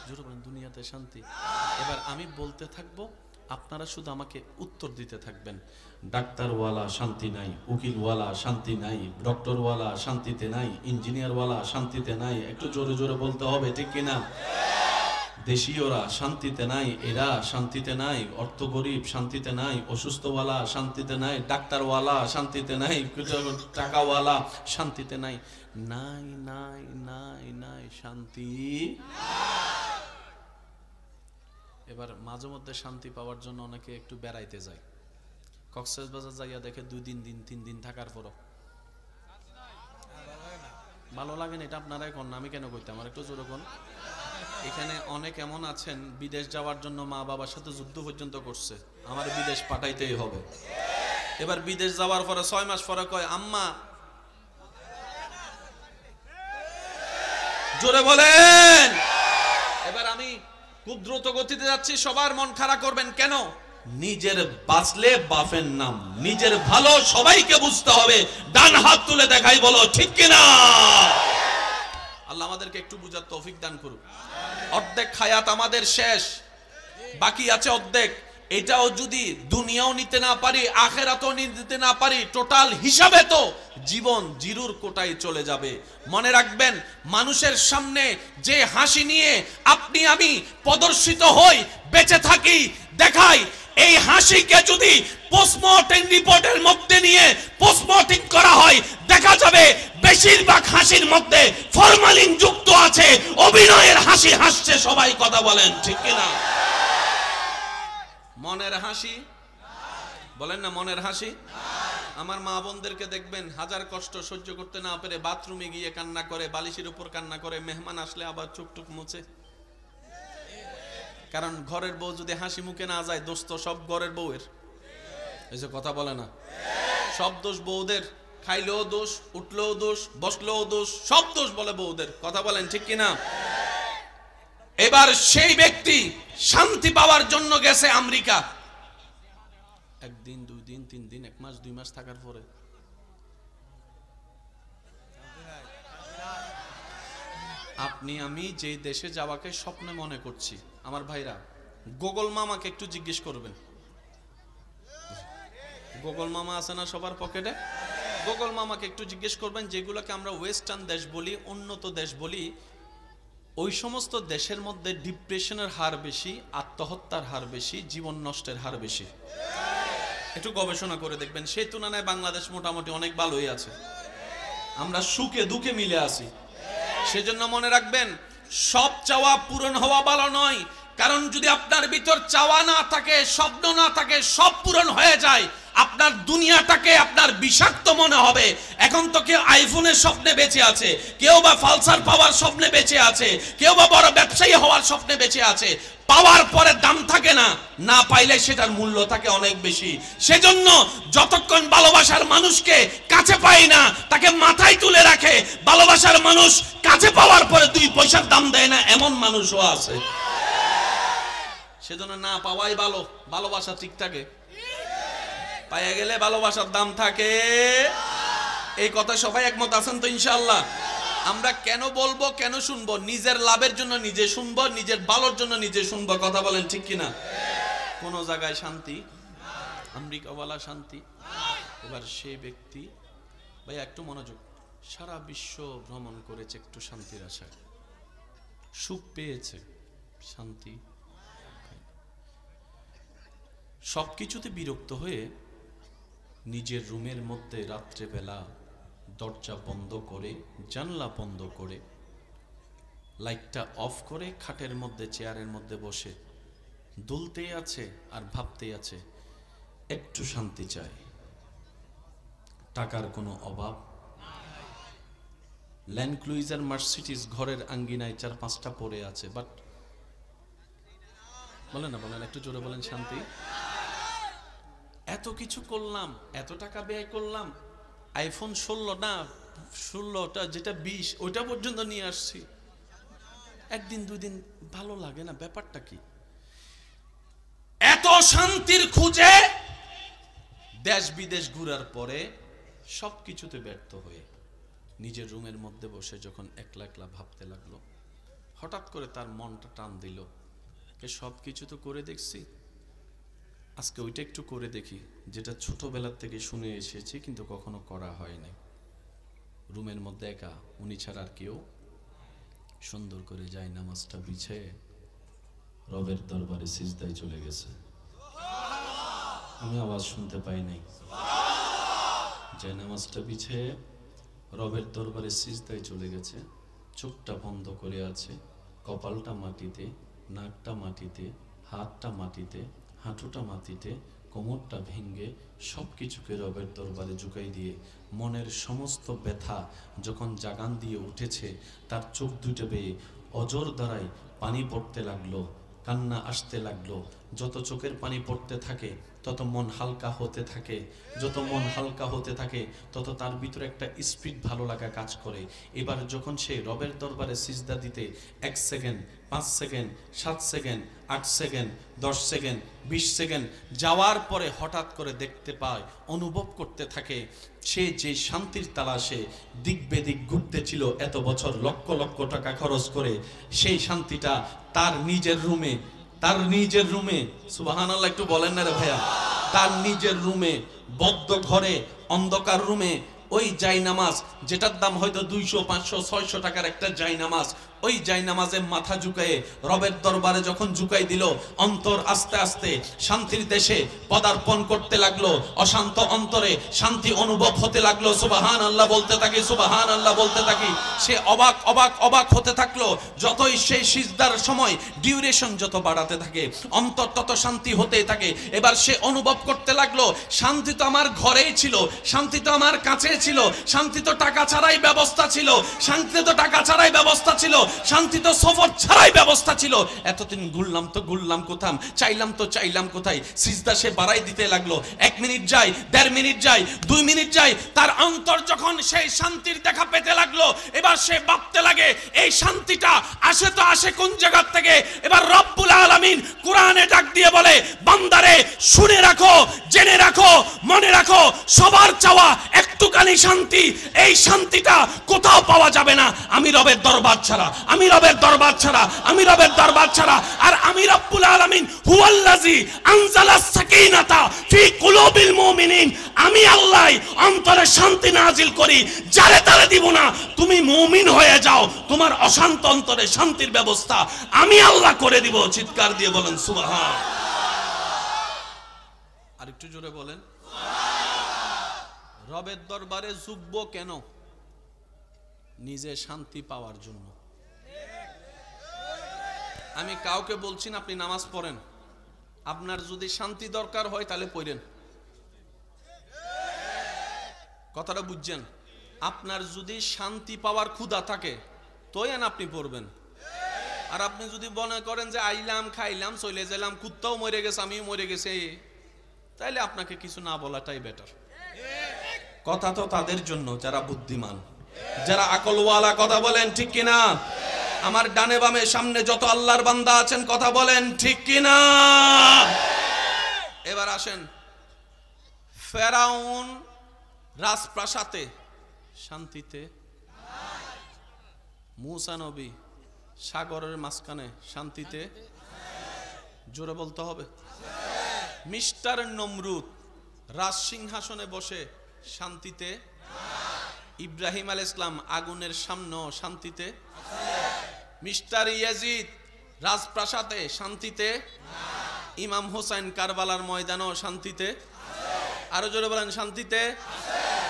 জোরে বলেন দুনিয়াতে শান্তি। এবার আমি বলতে থাকবো, আপনারা শুধু আমাকে উত্তর দিতে থাকবেন। ডাক্তারওয়ালা শান্তি নাই, উকিলওয়ালা শান্তি নাই, ডক্টরওয়ালা শান্তিতে নাই, ইঞ্জিনিয়ারওয়ালা শান্তিতে নাই। একটু জোরে জোরে বলতে হবে, ঠিক কিনা? দেশীয়রা শান্তিতে নাই, এরা শান্তিতে নাই, অর্থ গরিব শান্তিতে নাই, অসুস্থওয়ালা শান্তিতে নাই, ডাক্তারওয়ালা শান্তিতে নাই, টাকাওয়ালা শান্তিতে নাই। নাই নাই নাই নাই শান্তি। এবার মাঝে মধ্যে শান্তি পাওয়ার জন্য অনেকে একটু বেড়াইতে যায়। কক্সবাজার যাইয়া দেখে 2-3 দিন 3 দিন থাকার পরও ভালো লাগে না। এটা আপনারাই কোন, আমি কেন কইতে, আমার একটু জোরে কোন। এখানে অনেক এমন আছেন বিদেশ যাওয়ার জন্য মা বাবার সাথে যুদ্ধ পর্যন্ত করছে, আমার বিদেশ পাঠাইতেই হবে। এবার বিদেশ যাওয়ার পরে 6 মাস পরে কয় আম্মা, জোরে বলেন। এবার আমি খুব দ্রুত গতিতে যাচ্ছি, সবার মন খারাপ করবেন কেন? নিজের বাঁচলে বাপের নাম, নিজের ভালো সবাইকে বুঝতে হবে। ডান হাত তুলে দেখাই, বলো ঠিক কিনা? আল্লাহ আমাদেরকে একটু বুঝার তৌফিক দান করুক। অর্ধেক হায়াত আমাদের শেষ, বাকি আছে অর্ধেক। এটাও যদি দুনিয়াও নিতে না পারি, আখেরাতও নিতে না পারি, টোটাল হিসাবে তো জীবন জিরুর কোটায় চলে যাবে। মনে রাখবেন, মানুষের সামনে যে হাসি নিয়ে আপনি আমি প্রদর্শিত হই, বেঁচে থাকি, দেখাই, এই হাসিকে যদি পোস্টমর্টেম রিপোর্টের মধ্যে নিয়ে পোস্টমর্টেম করা হয়, দেখা যাবে বেশিরভাগ হাসির মধ্যে ফরমালিন যুক্ত আছে। অভিনয়ের হাসি হাসছে সবাই, কথা বলেন ঠিক কিনা? মনের হাসি বলেন না, মনের হাসি। আমার মা বোনদেরকে দেখবেন হাজার কষ্ট সহ্য করতে না পেরে বাথরুমে গিয়ে কান্না করে, বালিশের উপর কান্না করে, মেহমান আসলে আবার চুপটুক মুছে। কারণ ঘরের বউ যদি হাসি মুখে না যায়, দোষ তো সব ঘরের বউয়ের। এই যে কথা বলে না, সব দোষ বউদের। খাইলেও দোষ, উঠলেও দোষ, বসলেও দোষ, সব দোষ বলে বউদের। কথা বলেন ঠিক কিনা? এবার সেই ব্যক্তি শান্তি পাওয়ার জন্য গেছে আমেরিকা। 1 দিন 2 দিন 3 দিন 1 মাস 2 মাস থাকার পরে আপনি আমি যে দেশে যাওয়াকে স্বপ্নে মনে করছি, আমার ভাইরা গুগল মামাকে একটু জিজ্ঞেস করবেন। গুগল মামা আছে না সবার পকেটে? গুগল মামাকে একটু জিজ্ঞেস করবেন, যেগুলোকে আমরা ওয়েস্টার্ন দেশ বলি, উন্নত দেশ বলি, ওই সমস্ত দেশের মধ্যে ডিপ্রেশনের হার বেশি, আত্মহত্যার হার বেশি, জীবন নষ্টের হার বেশি। একটু গবেষণা করে দেখবেন। সেই তুলনায় বাংলাদেশ মোটামুটি অনেক ভালোই আছে, আমরা সুখে দুঃখে মিলে আছি। সেজন্য মনে রাখবেন, সব চাওয়া পূরণ হওয়া ভালো নয়। কারণ যদি আপনার ভিতর চাওয়া না থাকে, স্বপ্ন না থাকে, সব পূরণ হয়ে যায়, আপনার দুনিয়াটাকে আপনার বিষাক্ত মনে হবে। এখন তো কেউ আইফোনের স্বপ্নে বেঁচে আছে, কেউ বা পালসার পাওয়ার স্বপ্নে বেঁচে আছে, কেউ বা বড় ব্যবসায়ী হওয়ার স্বপ্নে বেঁচে আছে। পাওয়ার পরে দাম থাকে না, না পাইলে সেটার মূল্য থাকে অনেক বেশি। সেজন্য যতক্ষণ ভালোবাসার মানুষকে কাছে পাই না, তাকে মাথায় তুলে রাখে। ভালোবাসার মানুষ কাছে পাওয়ার পরে 2 পয়সার দাম দেয় না, এমন মানুষও আছে। সেজন্য না পাওয়াই ভালো, ভালোবাসা ঠিক থাকে। পাইয়া গেলে ভালোবাসার দাম থাকে। এই কথা সবাই একমত আছেন তো ইনশাআল্লাহ? আমরা কেন বলবো, কেন শুনবো? নিজের লাভের জন্য নিজে শুনবো, নিজের ভালোর জন্য নিজে শুনবো। কথা বলেন ঠিক কিনা? কোন জায়গায় শান্তি, আমেরিকাওয়ালা শান্তি। এবার সেই ব্যক্তি, ভাই একটু মনোযোগ, সারা বিশ্ব ভ্রমণ করেছে একটু শান্তির আশায়, সুখ পেয়েছে, শান্তি, সবকিছুতে বিরক্ত হয়ে নিজের রুমের মধ্যে রাত্রেবেলা দরজা বন্ধ করে, জানলা বন্ধ করে, লাইটটা অফ করে খাটের মধ্যে চেয়ারের মধ্যে বসে দুলতেই আছে আর ভাবতেই আছে একটু শান্তি চাই। টাকার কোনো অভাব, ল্যান্ড ক্রুইজার মার্সিডিজ ঘরের আঙ্গিনায় 4-5টা পড়ে আছে, বাট বলেন না, বলেন একটু জোরে বলেন, শান্তি। এত কিছু করলাম, এত টাকা ব্যয় করলাম, আইফোন 16 না 16টা, যেটা 20 ওইটা পর্যন্ত নিয়ে আসছি, একদিন দুদিন ভালো লাগে না, ব্যাপারটা কি? এত শান্তির খুঁজে দেশ বিদেশ ঘুরার পরে সবকিছুতে ব্যর্থ হয়ে নিজের রুমের মধ্যে বসে যখন একলা একলা ভাবতে লাগলো, হঠাৎ করে তার মনটা টান দিল, সব কিছু তো করে দেখছি, আজকে ওইটা একটু করে দেখি যেটা ছোটবেলার থেকে শুনে এসেছি কিন্তু কখনো করা হয়নি। রুমের মধ্যে একা, উনি ছাড়া আর কেউ, সুন্দর করে যায় নামাজটা বিছে রবের দরবারে সিজদায় চলে গেছে। আমি আওয়াজ শুনতে পাই নাই। যায় নামাজটা বিছে রবের দরবারে সিজদায় চলে গেছে, চোখটা বন্ধ করে আছে, কপালটা মাটিতে, নাকটা মাটিতে, হাতটা মাটিতে, হাঁটুটা মাটিতে, কোমরটা ভেঙ্গে সব কিছুকে রবের দরবারে ঝুঁকাই দিয়ে মনের সমস্ত ব্যথা যখন জাগান দিয়ে উঠেছে, তার চোখ দুটো বেয়ে অজর দ্বারাই পানি পড়তে লাগলো, কান্না আসতে লাগলো। যত চোখের পানি পড়তে থাকে তত মন হালকা হতে থাকে, যত মন হালকা হতে থাকে তত তার ভিতরে একটা স্পিড ভালো লাগা কাজ করে। এবার যখন সে রবের দরবারে সিজদা দিতে 1 second, 5 second, 7 second, 8 second, 10 second, 20 second যাওয়ার পরে হঠাৎ করে দেখতে পায়, অনুভব করতে থাকে, সে যে শান্তির তালাশে দিক বেদিক ঘুরতে ছিল এত বছর লক্ষ লক্ষ টাকা খরচ করে, সেই শান্তিটা তার নিজের রুমে, তার নিজের রুমে, সুবহানাল্লাহ একটু বলেন না রে ভাইয়া, তার নিজের রুমে, বদ্ধ ঘরে, অন্ধকার রুমে, ওই জায়নামাজ যেটার দাম হয়তো 200, 500, 600 টাকার একটা জায়নামাজ, ওই জায়নামাজে মাথা ঝুঁকায়ে রবের দরবারে যখন ঝুঁকাই দিল, অন্তর আস্তে আস্তে শান্তির দেশে পদার্পণ করতে লাগলো, অশান্ত অন্তরে শান্তি অনুভব হতে লাগলো। সুবহানাল্লাহ বলতে থাকি, সুবহানাল্লাহ বলতে থাকি। সে অবাক অবাক অবাক হতে থাকলো, যতই সেই সিজদার সময় ডিউরেশন যত বাড়াতে থাকে অন্তর তত শান্তি হতেই থাকে। এবার সে অনুভব করতে লাগলো, শান্তি তো আমার ঘরেই ছিল, শান্তি তো আমার কাছে ছিল, শান্তি তো টাকা ছাড়াই ব্যবস্থা ছিল, শান্তি তো টাকা ছাড়াই ব্যবস্থা ছিল, শান্তি তো সফর ছাড়াই ব্যবস্থা ছিল। এতদিন ঘুরলাম তো ঘুরলাম কোথাম, চাইলাম তো চাইলাম কোথায়। সিজদা সে বাড়াই দিতে লাগলো, 1 মিনিট যায়, 1.5 মিনিট যায়, 2 মিনিট যায়, তার অন্তর যখন সেই শান্তির দেখা পেতে লাগলো, এবার সে ভাবতে লাগে এই শান্তিটা আসে তো আসে কোন জায়গা থেকে। এবার রব্বুল আলামিন কোরআনে ডাক দিয়ে বলে, বান্দারে শুনে রাখো, জেনে রাখো, মনে রাখো, সবার চাওয়া একটুখানি শান্তি, এই শান্তিটা কোথাও পাওয়া যাবে না আমি রবের দরবার ছাড়া, আমি রবের দরবার ছাড়া, আমি রবের দরবার ছাড়া। আর আমি রব্বুল আলামিন হুয়াল্লাযী আনজালাস সাকিনাতা ফি কুলুবিল মুমিনিন, আমি আল্লাহ অন্তরে শান্তি নাজিল করি, যারে তারে দিব না। তুমি মুমিন হয়ে যাও, তোমার অশান্ত অন্তরে শান্তির ব্যবস্থা আমি আল্লাহ করে দিব। চিৎকার দিয়ে বলেন সুবহান। আরেকটু জোরে বলেন। রবের দরবারে ঝুঁকবো কেন? নিজে শান্তি পাওয়ার জন্য। আমি কাউকে বলছি না আপনি নামাজ পড়েন, আপনার যদি শান্তি দরকার হয় তাহলে পড়েন, কথাটা বুঝছেন? আপনার যদি শান্তি পাওয়ার ক্ষুধা থাকে তোয়েন আপনি পড়বেন। আর আপনি যদি মনে করেন যে আইলাম খাইলাম চলে গেলাম, কুত্তাও মরে গেছে আমিও মরে গেছে, তাইলে আপনাকে কিছু না বলাটাই বেটার। কথা তো তাদের জন্য যারা বুদ্ধিমান, যারা আকলওয়ালা, কথা বলেন ঠিক কিনা? আমার ডানে বামে সামনে যত আল্লাহর বান্দা আছেন কথা বলেন ঠিক কিনা? এবার আসেন, ফেরাউন রাজপ্রাসাদে শান্তিতে, মুসা নবী সাগরের মাঝখানে শান্তিতে, জোরে বলতে হবে। মিস্টার নমরুদ রাজ সিংহাসনে বসে শান্তিতে, ইব্রাহিম আলাইহিস সালাম আগুনের সামনে শান্তিতে, মিস্টার ইয়াজিদ রাজপ্রাসাদে শান্তিতে, ইমাম হোসেন কারবালার ময়দানও শান্তিতে। আরো জোরে বলেন শান্তিতে,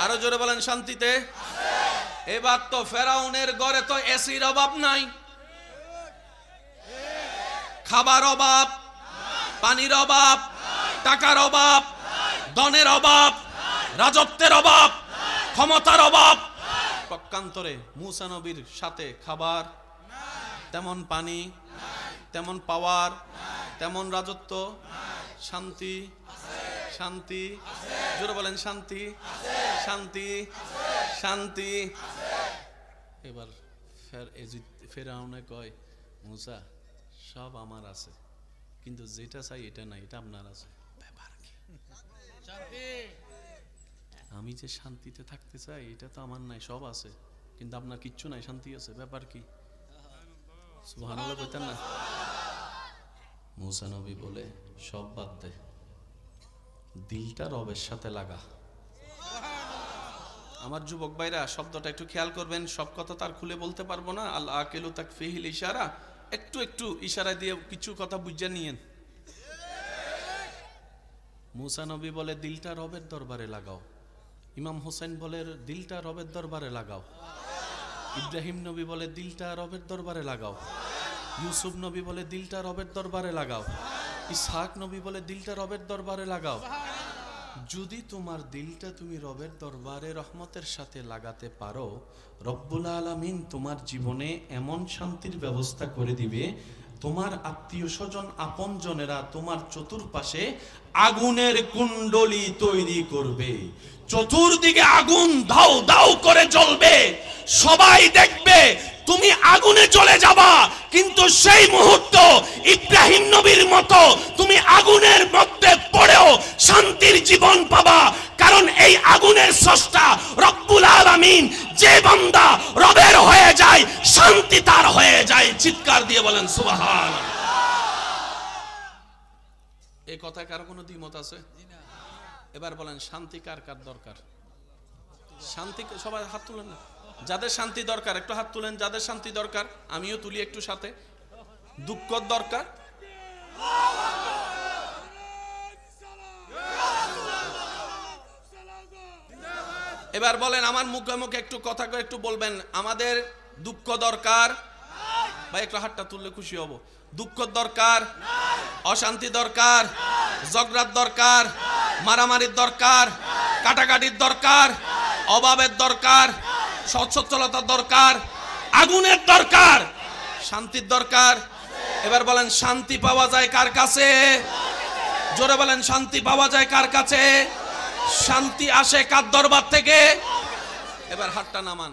আরো জোরে বলেন শান্তিতে। এবার তো ফেরাউনের ঘরে তো এসির অভাব নাই, খাবার অভাব, পানির অভাব, টাকার অভাব, ধনের অভাব, রাজত্বের অভাব, ক্ষমতার অভাব। পক্ষান্তরে মূসা নবীর সাথে খাবার, তেমন পানি, তেমন পাওয়ার, তেমন রাজত্ব, শান্তি, শান্তি, জোরে বলেন শান্তি, শান্তি, শান্তি। এবার ফেরাউনে কয়, মূসা সব আমার আছে, কিন্তু যেটা চাই এটা নাই, এটা আপনার আছে। ব্যাপার কি? আমি যে শান্তিতে থাকতে চাই এটা তো আমার নাই, সব আছে, কিন্তু আপনার কিচ্ছু নাই, শান্তি আছে, ব্যাপার কি? সুবহানাল্লাহ কইতেন না? মূসা নবী বলে, সব বাদ দে, দিলটা রবের সাথে লাগা। আমার যুবক ভাইরা শব্দটা একটু খেয়াল করবেন, সব কথা তার খুলে বলতে পারবো না। আল আকিলু তাকফিহিল ইশারা, একটু একটু ইশারা দিয়ে কিছু কথা বুঝে নিয়েন। মূসা নবী বলে দিলটা রবের দরবারে লাগাও, ইমাম হোসেন বলে দিলটা রবের দরবারে লাগাও, ইব্রাহিম নবী বলে দিলটা রবের দরবারে লাগাও, ইউসুফ নবী বলে দিলটা রবের দরবারে লাগাও, ইসহাক নবী বলে দিলটা রবের দরবারে লাগাও। যদি তোমার দিলটা তুমি রবের দরবারে রহমতের সাথে লাগাতে পারো, রব্বুল আলামিন তোমার জীবনে এমন শান্তির ব্যবস্থা করে দিবে, তোমার আত্মীয় স্বজন আপন জনেরা তোমার চতুর্পাশে আগুনের কুণ্ডলী তৈরি করবে, চতুর্দিকে আগুন দাউ দাউ করে জ্বলবে, সবাই দেখবে তুমি আগুনে চলে যাবা, কিন্তু সেই মুহূর্ত ইব্রাহিম নবীর মতো তুমি আগুনের মধ্যে পড়েও শান্তির জীবন পাবা। কারণ এই আগুনের স্রষ্টা রব্বুল আলামিন, যে বান্দা রবের হয়ে যায় শান্তি তার হয়ে যায়। চিৎকার দিয়ে বলেন সুবহানাল্লাহ। এই কথায় কারো কোনো দ্বিমত আছে? এবার বলেন শান্তি কার কার দরকার? শান্তি সবাই হাত তুলেন না, যাদের শান্তি দরকার একটু হাত তুলেন। যাদের শান্তি দরকার আমিও তুলি একটু সাথে। দুঃখ দরকার, এবার বলেন আমার মুখে মুখে একটু কথা করে একটু বলবেন, আমাদের দুঃখ দরকার। ভাই একটু হাতটা তুললে খুশি হব। দুঃখ দরকার, অশান্তি দরকার, ঝগড়ার দরকার, মারামারির দরকার, কাটাকাটির দরকার, অভাবের দরকার, সচ্ছলতার দরকার, আগুনের দরকার, শান্তির দরকার। এবার বলেন শান্তি পাওয়া যায় কার কাছে? জোরে বলেন শান্তি পাওয়া যায় কার কাছে? শান্তি আসে কার দরবার থেকে? এবার হাতটা নামান।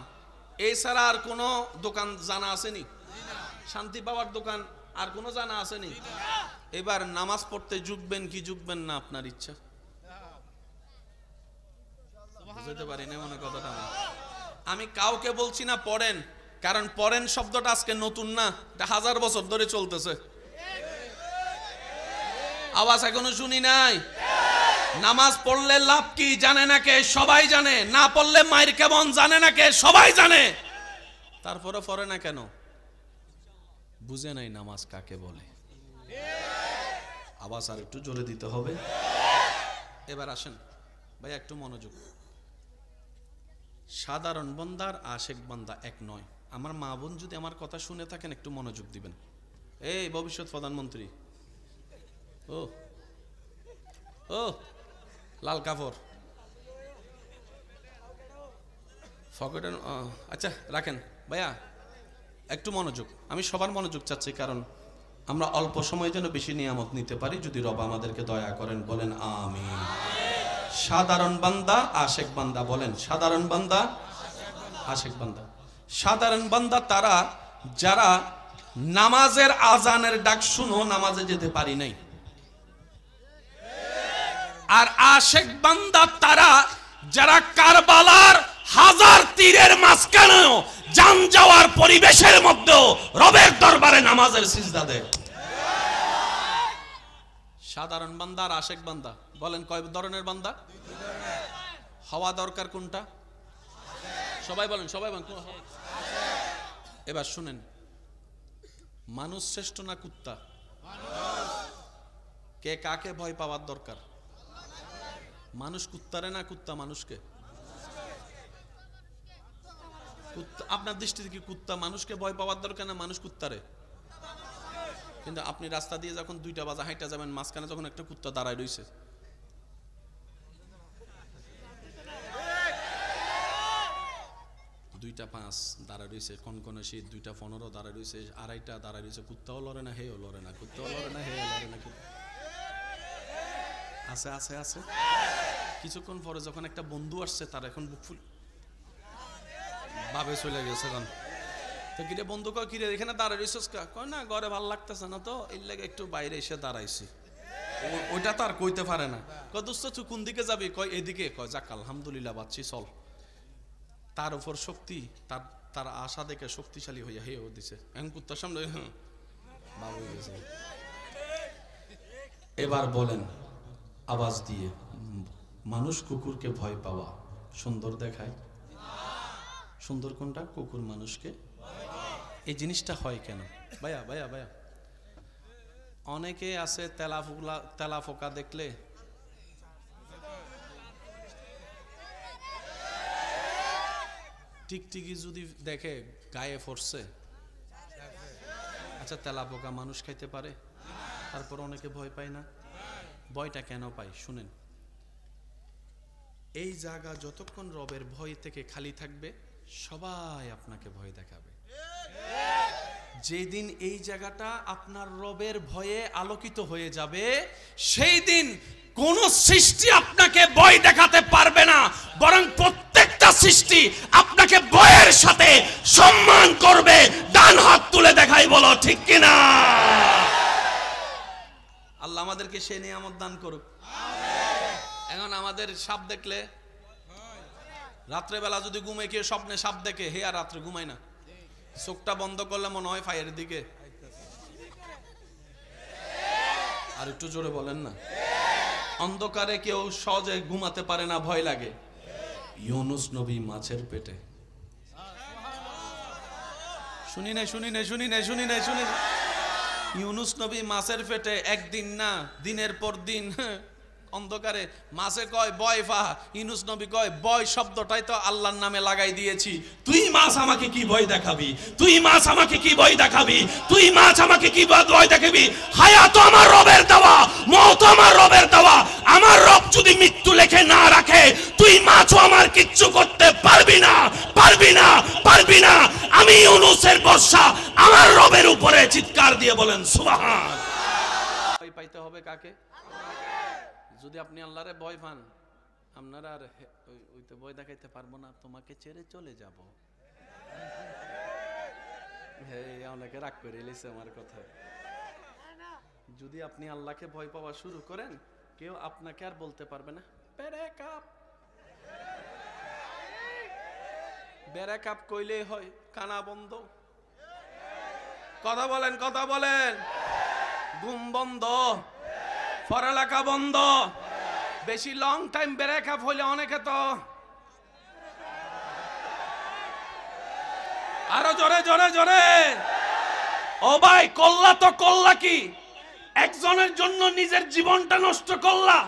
এছাড়া আর কোনো দোকান জানা আসেনি? শান্তি পাওয়ার দোকান আর কোনো জানা আসেনি? এবার নামাজ পড়তে ঝুঁকবেন কি ঝুঁকবেন না আপনার ইচ্ছা। বুঝতে পারি না মনে কথাটা। আমি কাউকে বলছি না পড়েন, কারণ পড়েন শব্দটা আজকে নতুন না, এটা 1000 বছর ধরে চলতেছে। আওয়াজ এখনো শুনি নাই। নামাজ পড়লে লাভ কি জানে না কে? সবাই জানে। না পড়লে মায়ের কেমন জানে না কে? সবাই জানে। তারপরে পড়ে না কেন? বুঝে নাই নামাজ কাকে বলে। আওয়াজ আর একটু জোরে দিতে হবে। এবার আসেন ভাই একটু মনোযোগ। সাধারণ বান্দার আশেক বান্দা এক নয়। আমার মা বোন যদি আমার কথা শুনে থাকেন একটু মনোযোগ দিবেন। এই ভবিষ্যৎ প্রধানমন্ত্রী, ও ও লাল কাপড় ফকেটে, আচ্ছা রাখেন ভাইয়া, একটু মনোযোগ। আমি সবার মনোযোগ চাচ্ছি, কারণ আমরা অল্প সময়ের জন্য বেশি নিয়ামত নিতে পারি যদি রব আমাদেরকে দয়া করেন। বলেন আমিন। সাধারণ বান্দা আশেক বান্দা, বলেন সাধারণ বান্দা আশেক বান্দা। সাধারণ বান্দা তারা যারা নামাজের আজানের ডাক শুনো নামাজে যেতে পারি নাই। আর আশেক বান্দা তারা যারা কারবালার 1000 তীরের মাঝখানেও জান যাওয়ার পরিবেশের মধ্যে রবের দরবারে নামাজের সিজদা দেয়। সাধারণ বান্দা আর আশেক বান্দা। বলেন কয় ধরনের বান্দা? হওয়া দরকার কোনটা? সবাই বলেন, সবাই বলেন। এবার শুনেন, মানুষ শ্রেষ্ঠ না কুত্তা? কে কাকে ভয় পাওয়ার দরকার? মানুষ কুত্তারে না কুত্তা মানুষকে? আপনার দৃষ্টিতে কি কুত্তা মানুষকে ভয় পাওয়ার দরকার না মানুষ কুত্তারে? কিন্তু আপনি রাস্তা দিয়ে যখন 2টা বাজে হাইটা যাবেন, মাঝখানে যখন একটা কুত্তা দাঁড়ায় রইছে, দুইটা 5 দাঁড়ায় রইছে, কনকনে শীত, 2টা 15 দাঁড়ায় রইছে, 2:30 দাঁড়ায় রইছে, কুত্তাও লড়ে না, হেও লড়ে না, কুত্তাও লড়ে না, হেও লড়ে না। আছে আছে আছে। কিছুক্ষণ পরে যখন একটা বন্ধু আসছে, তার এখন বুক ফুল ভাবে চলে গেছে। তো কিরে বন্ধু, কয় কিরে এখানে দাঁড়ায় রইছস? কয় না, ঘরে ভাল লাগতেছে না তো, এর লাগে একটু বাইরে এসে দাঁড়াইছি। ওইটা তো আর কইতে পারে না। কয় দোস্ত তুই কোন দিকে যাবি? কয় এদিকে। কয় যাক আলহামদুলিল্লাহ বাচ্চি, চল। তার উপর শক্তি, তার আশা দেখে শক্তিশালী হইয়া হেও দিছে। এখন কুত্তার সামনে বাবু গেছে। এবার বলেন আওয়াজ দিয়ে, মানুষ কুকুরকে ভয় পাওয়া সুন্দর দেখায়? সুন্দর কোনটা? কুকুর মানুষকে। এই জিনিসটা হয় কেন? ভাইয়া ভাইয়া ভাইয়া, অনেকে আছে তেলা ফোকা দেখলে টিকটিকি যদি দেখে গায়ে ফরছে। আচ্ছা, তেলা পোকা মানুষ খাইতে পারে, তারপর অনেকে ভয় পায় না। ভয়টা কেন পায় শুনেন। এই জায়গা যতক্ষণ রবের ভয় থেকে খালি থাকবে, সবাই আপনাকে ভয় দেখাবে। যেদিন এই জায়গাটা আপনার রবের ভয়ে আলোকিত হয়ে যাবে, সেই দিন কোন সৃষ্টি আপনাকে ভয় দেখাতে পারবে না, বরং প্রত্যেকটা সৃষ্টি আপনাকে ভয়ের সাথে সম্মান করবে। ডান হাত তুলে দেখাই, বলো ঠিক কিনা? আল্লাহ আমাদেরকে সে নিয়ামত দান করুক। এখন আমাদের সাপ দেখলে, রাত্রেবেলা যদি ঘুমে কেউ স্বপ্নে সাপ দেখে, হে আর রাত্রে ঘুমায় না, চোখটা বন্ধ করলে মনে হয় ফায়ার দিকে। আর একটু জোরে বলেন না। অন্ধকারে কেউ সহজে ঘুমাতে পারে না, ভয় লাগে। ইউনুস নবী মাছের পেটে, শুনি নাই শুনি নাই শুনি নাই শুনি নাই শুনি নাই, ইউনুস নবী মাছের পেটে একদিন না, দিনের পর দিন অন্ধকারে। মাছে কয় বয় ফা, ইউনুস নবী কয় বয় শব্দটাই তো আল্লাহর নামে লাগাই দিয়েছি। তুই মাছ আমাকে কি ভয় দেখাবি? তুই মাছ আমাকে কি ভয় দেখাবি? তুই মাছ আমাকে কি ভয় দেখাবি? হায়াত আমার রবের দেওয়া, মওত আমার রবের দেওয়া। আমার রব যদি মৃত্যু লেখে না রাখে, তুই মাছও আমার কিচ্ছু করতে পারবি না, পারবি না, পারবি না। আমি ইউনুসের ভরসা আমার রবের উপরে। চিৎকার দিয়ে বলেন সুবহান। ভয় পাইতে হবে কাকে? যদি আপনি আল্লাহরে ভয় পান, আপনারা আর ওইতে ভয় দেখাইতে পারবো না, তোমাকে ছেড়ে চলে যাব। অনেকে রাগ করে এলিছে আমার কথা। যদি আপনি আল্লাহকে ভয় পাওয়া শুরু করেন, কেউ আপনাকে আর বলতে পারবে না বেরেকাপ কইলেই হয় কানা বন্ধ। কথা বলেন, কথা বলেন। ঘুম বন্ধ, পড়ালেখা বন্ধ। বেশি লং টাইম ব্রেকআপ হইলে অনেকে তো আরো জোরে জোরে জোরে। ও ভাই, কল্লা তো কল্লা কি? একজনের জন্য নিজের জীবনটা নষ্ট করলা,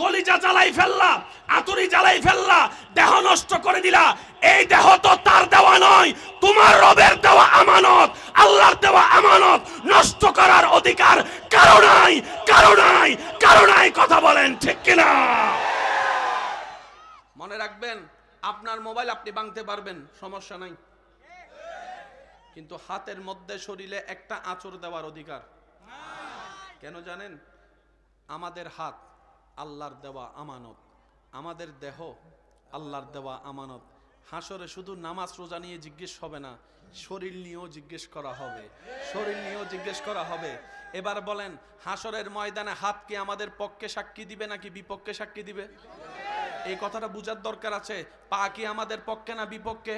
কলিজা জ্বালাই ফেললা, আতুরি জ্বালাই ফেললা, দেহ নষ্ট করে দিলা। এই দেহ তো তার দেওয়া নয়, তোমার রবের দেওয়া আমানত, আল্লাহর দেওয়া আমানত। নষ্ট করার অধিকার কারো নাই, কারো নাই, কারো নাই। কথা বলেন ঠিক কিনা? মনে রাখবেন, আপনার মোবাইল আপনি ভাঙতে পারবেন, সমস্যা নাই, কিন্তু হাতের মধ্যে শরীরে একটা আঁচড় দেওয়ার অধিকার কেন জানেন? আমাদের হাত আল্লাহর দেওয়া আমানত, আমাদের দেহ আল্লাহর দেওয়া আমানত। হাসরে শুধু নামাজ রোজা নিয়ে জিজ্ঞেস হবে না, শরীর নিয়েও জিজ্ঞেস করা হবে, শরীর নিয়েও জিজ্ঞেস করা হবে। এবার বলেন, হাসরের ময়দানে হাত কি আমাদের পক্ষে সাক্ষী দিবে নাকি বিপক্ষে সাক্ষী দিবে? এই কথাটা বুঝার দরকার আছে। পা কি আমাদের পক্ষে না বিপক্ষে?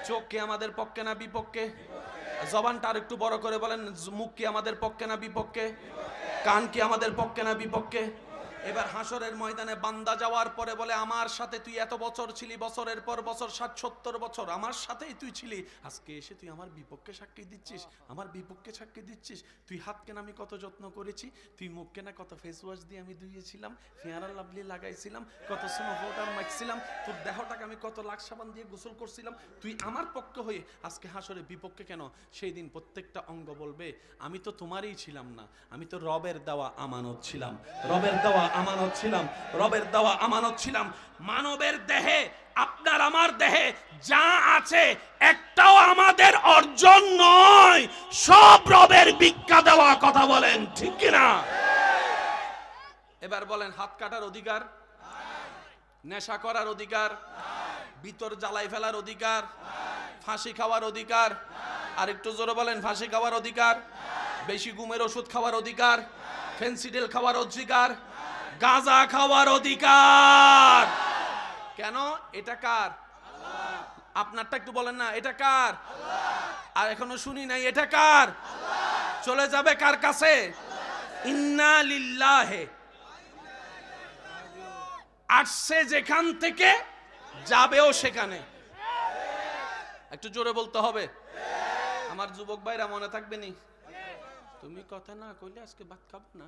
চোখ কি আমাদের পক্ষে না বিপক্ষে? জবানটা আর একটু বড় করে বলেন, মুখ কি আমাদের পক্ষে না বিপক্ষে? কান কি আমাদের পক্ষে না বিপক্ষে? এবার হাসরের ময়দানে বান্দা যাওয়ার পরে বলে, আমার সাথে তুই এত বছর ছিলি, বছরের পর বছর, 60-70 বছর আমার সাথেই তুই ছিলি, আজকে এসে তুই আমার বিপক্ষে সাক্ষী দিচ্ছিস, আমার বিপক্ষে সাক্ষী দিচ্ছিস। তুই হাতকে না আমি কত যত্ন করেছি, তুই মুখকে না কত ফেস ওয়াশ দিয়ে আমি ধুয়েছিলাম, ফেয়ার অ্যান্ড লাভলি লাগাইছিলাম, কত স্নো পাউডার মাখছিলাম, তোর দেহটাকে আমি কত লাখ সাবান দিয়ে গোসল করছিলাম, তুই আমার পক্ষে হয়ে আজকে হাসরে বিপক্ষে কেন? সেই দিন প্রত্যেকটা অঙ্গ বলবে, আমি তো তোমারই ছিলাম না, আমি তো রবের দেওয়া আমানত ছিলাম, রবের দেওয়া আমানত ছিলাম, রবের দেওয়া আমানত ছিলাম। মানবের দেহে, আপনার আমার দেহে যা আছে একটাও আমাদের অর্জন নয়, সব রবের ভিক্ষা দেওয়া। কথা বলেন ঠিক কিনা? এবার বলেন, হাত কাটার অধিকার, নেশা করার অধিকার, ভিতর জ্বালাই ফেলার অধিকার, ফাঁসি খাওয়ার অধিকার, আর একটু জোরে বলেন, ফাঁসি খাওয়ার অধিকার, বেশি ঘুমের ওষুধ খাওয়ার অধিকার, ফেন্সিডেল খাওয়ার অধিকার, গাঁজা খাওয়ার অধিকার। কেন? এটা কার? আপনারটা একটু বলেন না, এটা কার? আর এখনো শুনি নাই, এটা কার? চলে যাবে কার কাছে? ইন্না লিল্লাহি, আসছে যেখান থেকে যাবেও সেখানে। একটু জোরে বলতে হবে। আমার যুবক ভাইরা মনে থাকবে নি? তুমি কথা না কইলে আজকে ভাত খাব না।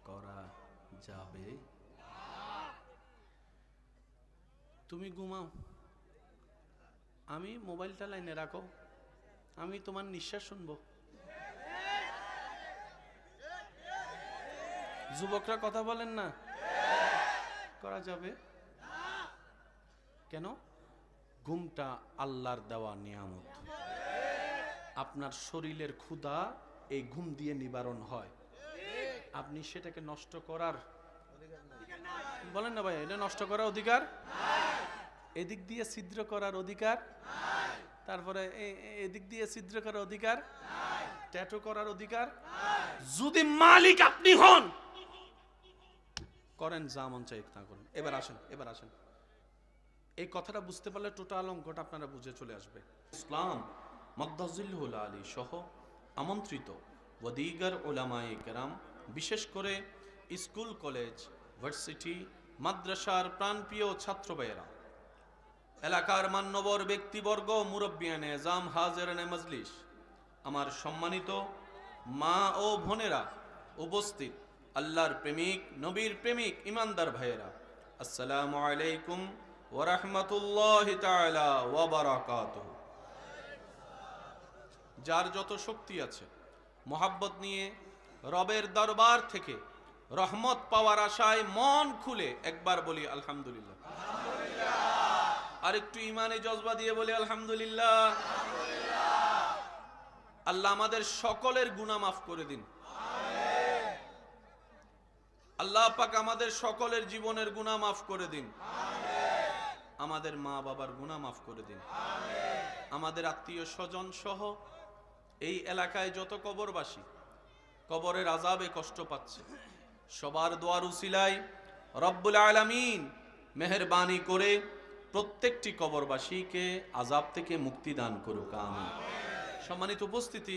করা যাবে? তুমি ঘুমাও, আমি মোবাইলটা লাইনে রাখো, আমি তোমার নিঃশ্বাস শুনবো। যুবকরা কথা বলেন না, করা যাবে? কেন? ঘুমটা আল্লাহর দেওয়া নিয়ামত। আপনার শরীরের ক্ষুধা এই ঘুম দিয়ে নিবারণ হয়, আপনি সেটাকে নষ্ট করার বলেন না ভাই, এটা নষ্ট করার অধিকার, এদিক দিয়ে ছিদ্র করার অধিকার, তারপরে এদিক দিয়ে ছিদ্র করার অধিকার, ট্যাটু করার অধিকার। যদি মালিক আপনি হন, করেন, যা মন চাই তা করেন। এবার আসেন, এবার আসেন, এই কথাটা বুঝতে পারলে টোটাল অঙ্কটা আপনারা বুঝে চলে আসবে। ইসলাম মদ্দাজিল্লুল আলী সহ আমন্ত্রিত ওয়াদিগার উলামায়ে কেরাম, বিশেষ করে স্কুল, কলেজ, ভার্সিটি, মাদ্রাসার প্রাণপ্রিয় ছাত্র ভাইয়েরা, এলাকার মান্যবর ব্যক্তিবর্গ, মুরব্বিয়ানে এজাম, হাজেরানে মজলিস, আমার সম্মানিত মা ও বোনেরা, উপস্থিত আল্লাহর প্রেমিক, নবীর প্রেমিক, ইমানদার ভাইয়েরা, আসসালামু আলাইকুম ওয়া রাহমাতুল্লাহি তাআলা ওয়া বারাকাতুহু। যার যত শক্তি আছে, মোহাব্বত নিয়ে রবের দরবার থেকে রহমত পাওয়ার আশায় মন খুলে একবার বলি আলহামদুলিল্লাহ। আর একটু ইমানে জজবা দিয়ে বলি আলহামদুলিল্লাহ। আল্লাহ আমাদের সকলের গুনাহ মাফ করে দিন। আল্লাহ পাক আমাদের সকলের জীবনের গুনাহ মাফ করে দিন। আমাদের মা বাবার গুনাহ মাফ করে দিন। আমাদের আত্মীয় স্বজন সহ এই এলাকায় যত কবরবাসী কবরের আযাবে কষ্ট পাচ্ছে, সবার দোয়ার উসিলায় রব্বুল আলামিন মেহেরবানি করে প্রত্যেকটি কবরবাসীকে আযাব থেকে মুক্তি দান করুক, আমিন। সম্মানিত উপস্থিতি,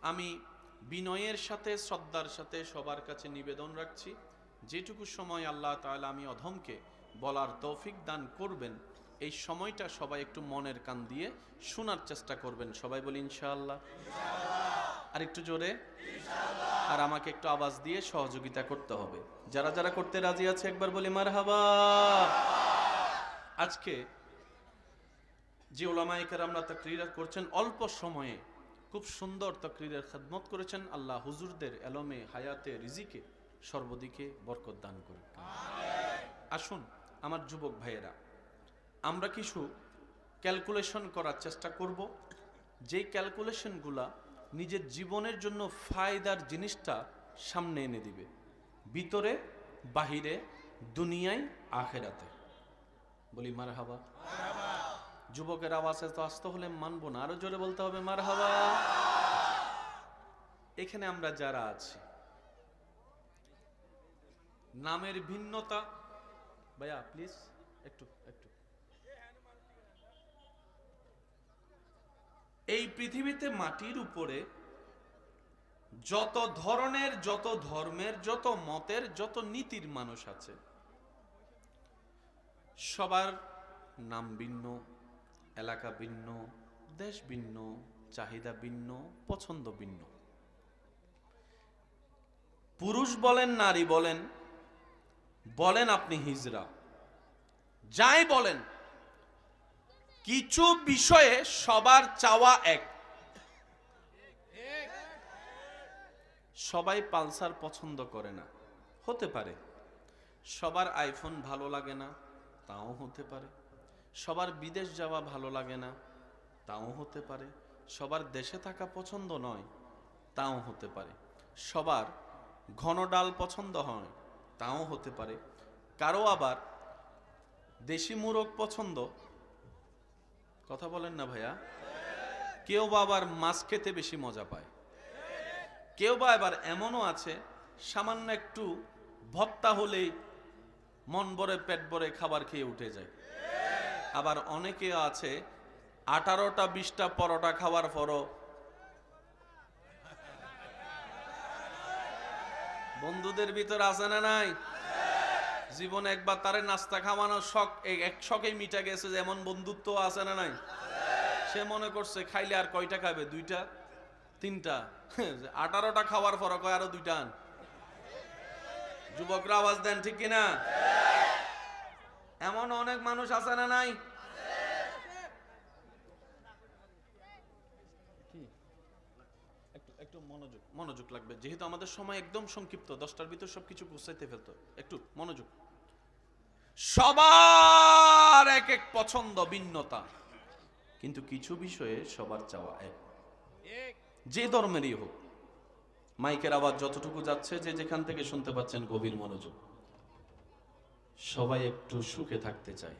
আমি বিনয়ের সাথে, শ্রদ্ধার সাথে সবার কাছে নিবেদন রাখছি, যেটুকু সময় আল্লাহ তাআলা আমি অধমকে বলার তৌফিক দান করবেন, এই সময়টা সবাই একটু মনের কান দিয়ে শোনার চেষ্টা করবেন। সবাই বলি ইনশাআল্লাহ। আর একটু জোরে, আর আমাকে একটু আওয়াজ দিয়ে সহযোগিতা করতে হবে। যারা যারা করতে রাজি আছে একবার বলি মারহাবা। আজকে যে উলামায়ে কেরামরা তাকরীর করছেন, অল্প সময়ে খুব সুন্দর তাকরীরের খেদমত করেছেন। আল্লাহ হুজুরদের এলমে, হায়াতে, রিজিকে সর্বদিকে বরকত দান করুন। আসুন আমার যুবক ভাইয়েরা, আমরা কিছু ক্যালকুলেশন করার চেষ্টা করব, যেই ক্যালকুলেশনগুলা নিজের জীবনের জন্য ফায়দার জিনিসটা সামনে এনে দিবে, ভিতরে বাহিরে, দুনিয়ায় আখেরাতে। বলি মারহাবা। যুবকের আওয়াজে তো আসতে হলে মানবো না, আরো জোরে বলতে হবে মারহাবা। এখানে আমরা যারা আছি, নামের ভিন্নতা, ভাইয়া প্লিজ একটু একটু, এই পৃথিবীতে মাটির উপরে যত ধরনের, যত ধর্মের, যত মতের, যত নীতির মানুষ আছে, সবার নাম ভিন্ন, এলাকা ভিন্ন, দেশ ভিন্ন, চাহিদা ভিন্ন, পছন্দ ভিন্ন। পুরুষ বলেন, নারী বলেন, বলেন আপনি হিজড়া, যাই বলেন, কিছু বিষয়ে সবার চাওয়া এক। সবাই পালসার পছন্দ করে না, হতে পারে। সবার আইফোন ভালো লাগে না, তাও হতে পারে। সবার বিদেশ যাওয়া ভালো লাগে না, তাও হতে পারে। সবার দেশে থাকা পছন্দ নয়, তাও হতে পারে। সবার ঘন ডাল পছন্দ হয়, তাও হতে পারে। কারো আবার দেশি মুরগ পছন্দ, কথা বলেন না ভাইয়া। কেউ বা আবার মাছ খেতে বেশি মজা পায়। কেউ বা আবার এমনও আছে, সামান্য একটু ভর্তা হলেই মন ভরে পেট ভরে খাবার খেয়ে উঠে যায়। আবার অনেকে আছে 18টা 20টা পরোটা খাওয়ার পরও বন্ধুদের ভিতর আছে না নাই? জীবনে একবার তারে নাস্তা খাওয়ানোর শখ, এক শখেই মিটা গেছে, যে এমন বন্ধুত্ব আছে না নাই? সে মনে করছে খাইলে আর কয়টা খাবে, 2টা 3টা, 18টা খাওয়ার পর কয় আরো 2টা আন। যুবকরা আওয়াজ দেন, ঠিক কিনা? এমন অনেক মানুষ আছে না নাই? একটু মনোযোগ লাগবে, যেহেতু আমাদের সময় একদম সংক্ষিপ্ত, 10টার ভিতর সবকিছু গুছাইতে ফেলতো। একটু মনোযোগ। সবার এক এক পছন্দ, ভিন্নতা, কিন্তু কিছু বিষয়ে সবার চাওয়া এক, যে ধর্মেরই হোক। মাইকের আওয়াজ যতটুকু যাচ্ছে, যে যেখান থেকে শুনতে পাচ্ছেন, গভীর মনোযোগ। সবাই একটু সুখে থাকতে চায়।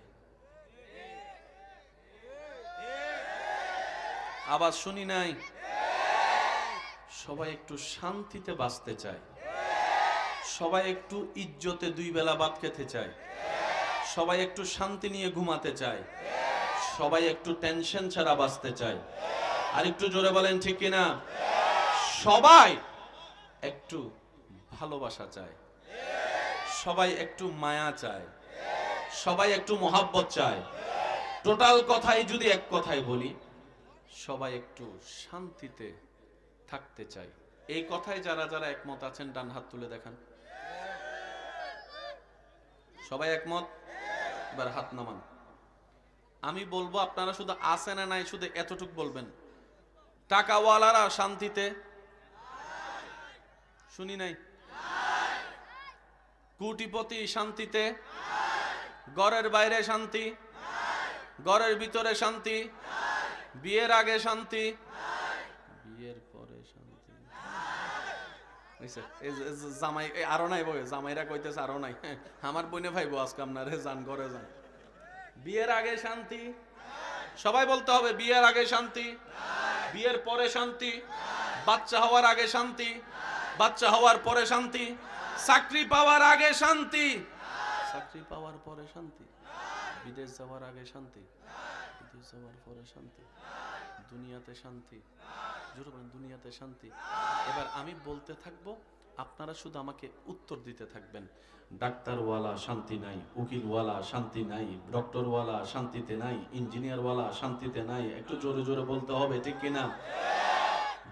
আওয়াজ শুনি নাই। সবাই একটু শান্তিতে বাঁচতে চায়। সবাই একটু ইজ্জতে 2 বেলা ভাত খেতে চায়। সবাই একটু শান্তি নিয়ে ঘুমাতে চায়। সবাই একটু টেনশন ছাড়া বাঁচতে চায়। আর একটু জোরে বলেন, ঠিক কিনা? সবাই একটু ভালোবাসা চায়। সবাই একটু মায়া চায়। সবাই একটু মহাব্বত চায়। টোটাল কথাই যদি এক কথায় বলি, সবাই একটু শান্তিতে থাকতে চায়। এই কথায় যারা যারা একমত আছেন, ডান হাত তুলে দেখান। সবাই একমত? এবার হাত নামান। আমি বলবো, আপনারা শুধু আছে না নাই শুধু এতটুক বলবেন। টাকাওয়ালারা শান্তিতে? শুনি নাই। কোটিপতি শান্তিতে? ঘরের বাইরে শান্তি? ঘরের ভিতরে শান্তি? বিয়ের আগে শান্তি? বিয়ের পরে শান্তি? জামাই আরো নাই বই, জামাইরা কইতেছে আরো নাই। আমার বোনে ভাইবো আজকে আপনারে, যান ঘরে যান। বিয়ের আগে শান্তি? সবাই বলতে হবে, বিয়ের আগে শান্তি? বিয়ের পরে শান্তি? বাচ্চা হওয়ার আগে শান্তি? বাচ্চা হওয়ার পরে শান্তি? চাকরি পাওয়ার আগে শান্তি? চাকরি পাওয়ার পরে শান্তি? বিদেশ যাওয়ার আগে শান্তি? বিদেশ যাওয়ার পরে শান্তি? দুনিয়াতে শান্তি? জোরে বলেন, দুনিয়াতে শান্তি। এবার আমি বলতে থাকবো, আপনারা শুধু আমাকে উত্তর দিতে থাকবেন। ডাক্তারওয়ালা শান্তি নাই, উকিলওয়ালা শান্তি নাই, ডক্টরওয়ালা শান্তিতে নাই, ইঞ্জিনিয়ারওয়ালা শান্তিতে নাই। একটু জোরে জোরে বলতে হবে, ঠিক কিনা?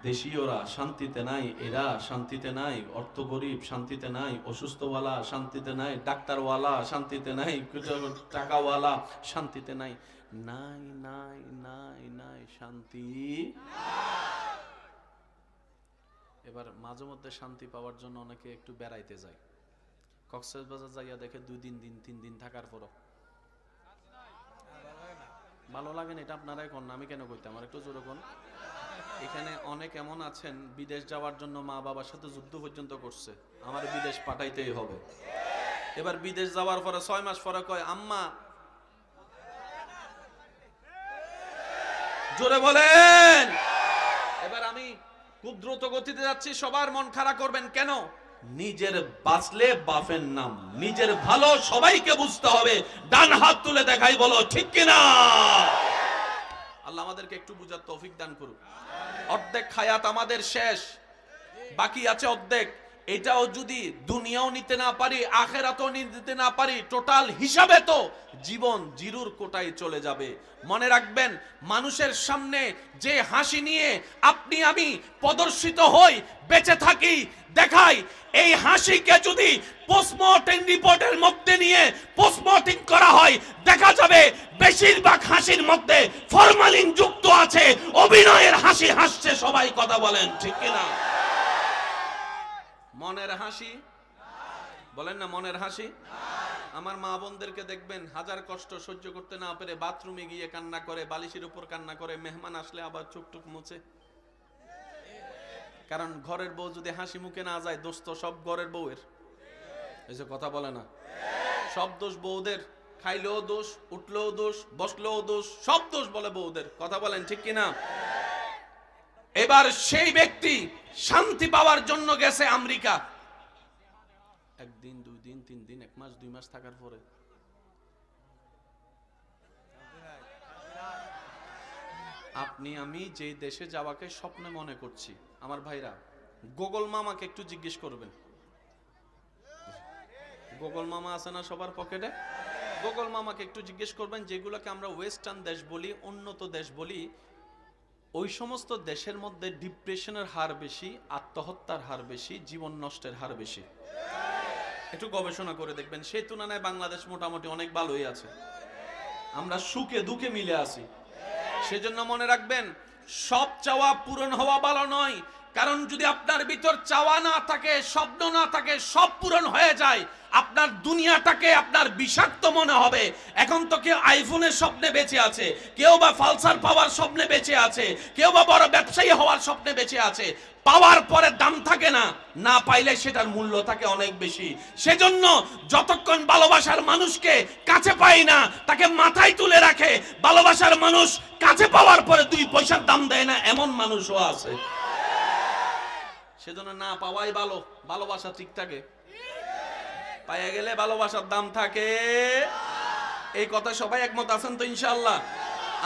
দেশীয়রা শান্তিতে নাই, এরা শান্তিতে নাই, অর্থ গরিব শান্তিতে নাই, অসুস্থওয়ালা শান্তিতে নাই, ডাক্তারওয়ালা শান্তিতে নাই, টাকাওয়ালা শান্তিতে নাই। নাই নাই নাই নাই, শান্তি। এবার মাঝে মধ্যে শান্তি পাওয়ার জন্য অনেকে একটু বেড়াইতে যায়। কক্সবাজার যাইয়া দেখে 2-3 দিন 3 দিন থাকার পরও ভালো লাগে না। এটা আপনারাই কোন, আমি কেন কইতে, আমার একটু জোরে কোন। এখানে অনেক এমন আছেন, বিদেশ যাওয়ার জন্য মা বাবার সাথে যুদ্ধ পর্যন্ত করছে, আমার বিদেশ পাঠাইতেই হবে। এবার বিদেশ যাওয়ার পরে 6 মাস পরে কয়, আম্মা, জোরে বলেন। এবার আমি খুব দ্রুত গতিতে যাচ্ছি, সবার মন খারাপ করবেন কেন? নিজের বাঁচলে বাপের নাম, নিজের ভালো সবাইকে বুঝতে হবে। ডান হাত তুলে দেখাই, বলো ঠিক কিনা? আল্লাহ আমাদেরকে একটু বুঝার তৌফিক দান করুক। অর্ধেক হায়াত আমাদের শেষ, বাকি আছে অর্ধেক। এটাও যদি দুনিয়াও নিতে না পারি, আখেরাতও নিতে না পারি, টোটাল হিসাবে তো জীবন জিরোর কোটায় চলে যাবে। মনে রাখবেন, মানুষের সামনে যে হাসি নিয়ে আপনি আমি প্রদর্শিত হই, বেঁচে থাকি, দেখাই, এই হাসিকে যদি পোস্টমর্টেম রিপোর্টের মধ্যে নিয়ে পোস্টমর্টেম করা হয়, দেখা যাবে বেশিরভাগ হাসির মধ্যে ফরমালিন যুক্ত আছে। অভিনয়ের হাসি হাসছে সবাই, কথা বলেন ঠিক কিনা? মনের হাসি বলেন না, মনের হাসি। আমার মা বোনদেরকে দেখবেন হাজার কষ্ট সহ্য করতে না পেরে বাথরুমে গিয়ে কান্না করে, বালিশের উপর কান্না করে, মেহমান আসলে আবার চোখ টুক মুছে। কারণ ঘরের বউ যদি হাসি মুখে না যায়, দোষ তো সব ঘরের বউয়ের। এই যে কথা বলে না, সব দোষ বউদের। খাইলেও দোষ, উঠলেও দোষ, বসলেও দোষ, সব দোষ বলে বউদের। কথা বলেন ঠিক কিনা? এবার সেই ব্যক্তি শান্তি পাওয়ার জন্য গেছে আমেরিকা। একদিন, 2 দিন, 3 দিন, 1 মাস, 2 মাস থাকার পরে আপনি আমি যে দেশে যাওয়াকে স্বপ্নে মনে করছি, আমার ভাইরা, গুগল মামাকে একটু জিজ্ঞেস করবেন। গুগল মামা আছে না সবার পকেটে? গুগল মামাকে একটু জিজ্ঞেস করবেন, যেগুলোকে আমরা ওয়েস্টার্ন দেশ বলি, উন্নত দেশ বলি, ওই সমস্ত দেশের মধ্যে ডিপ্রেশনের হার বেশি, আত্মহত্যার হার বেশি, জীবন নষ্টের হার বেশি। একটু গবেষণা করে দেখবেন। সেই তুলনায় বাংলাদেশ মোটামুটি অনেক ভালোই আছে। আমরা সুখে দুঃখে মিলে আছি। সেজন্য মনে রাখবেন, সব চাওয়া পূরণ হওয়া ভালো নয়। কারণ যদি আপনার ভিতর চাওয়া না থাকে, স্বপ্ন না থাকে, সব পূরণ হয়ে যায়, আপনার দুনিয়াটাকে আপনার বিষাক্ত মনে হবে। এখন তো কেউ আইফোনের স্বপ্নে বেঁচে আছে, কেউ বা ফালসার পাওয়ার স্বপ্নে বেঁচে আছে, কেউ বা বড় ব্যবসায়ী হওয়ার স্বপ্নে বেঁচে আছে। পাওয়ার পরে দাম থাকে না, না পাইলে সেটার মূল্য থাকে অনেক বেশি। সেজন্য যতক্ষণ ভালোবাসার মানুষকে কাছে পাই না, তাকে মাথায় তুলে রাখে। ভালোবাসার মানুষ কাছে পাওয়ার পরে 2 পয়সার দাম দেয় না, এমন মানুষও আছে। সেজন্য না পাওয়াই ভালো, ভালোবাসা ঠিক থাকে। পাইয়া গেলে ভালোবাসার দাম থাকে। এই কথা সবাই একমত আছেন তো ইনশাআল্লাহ?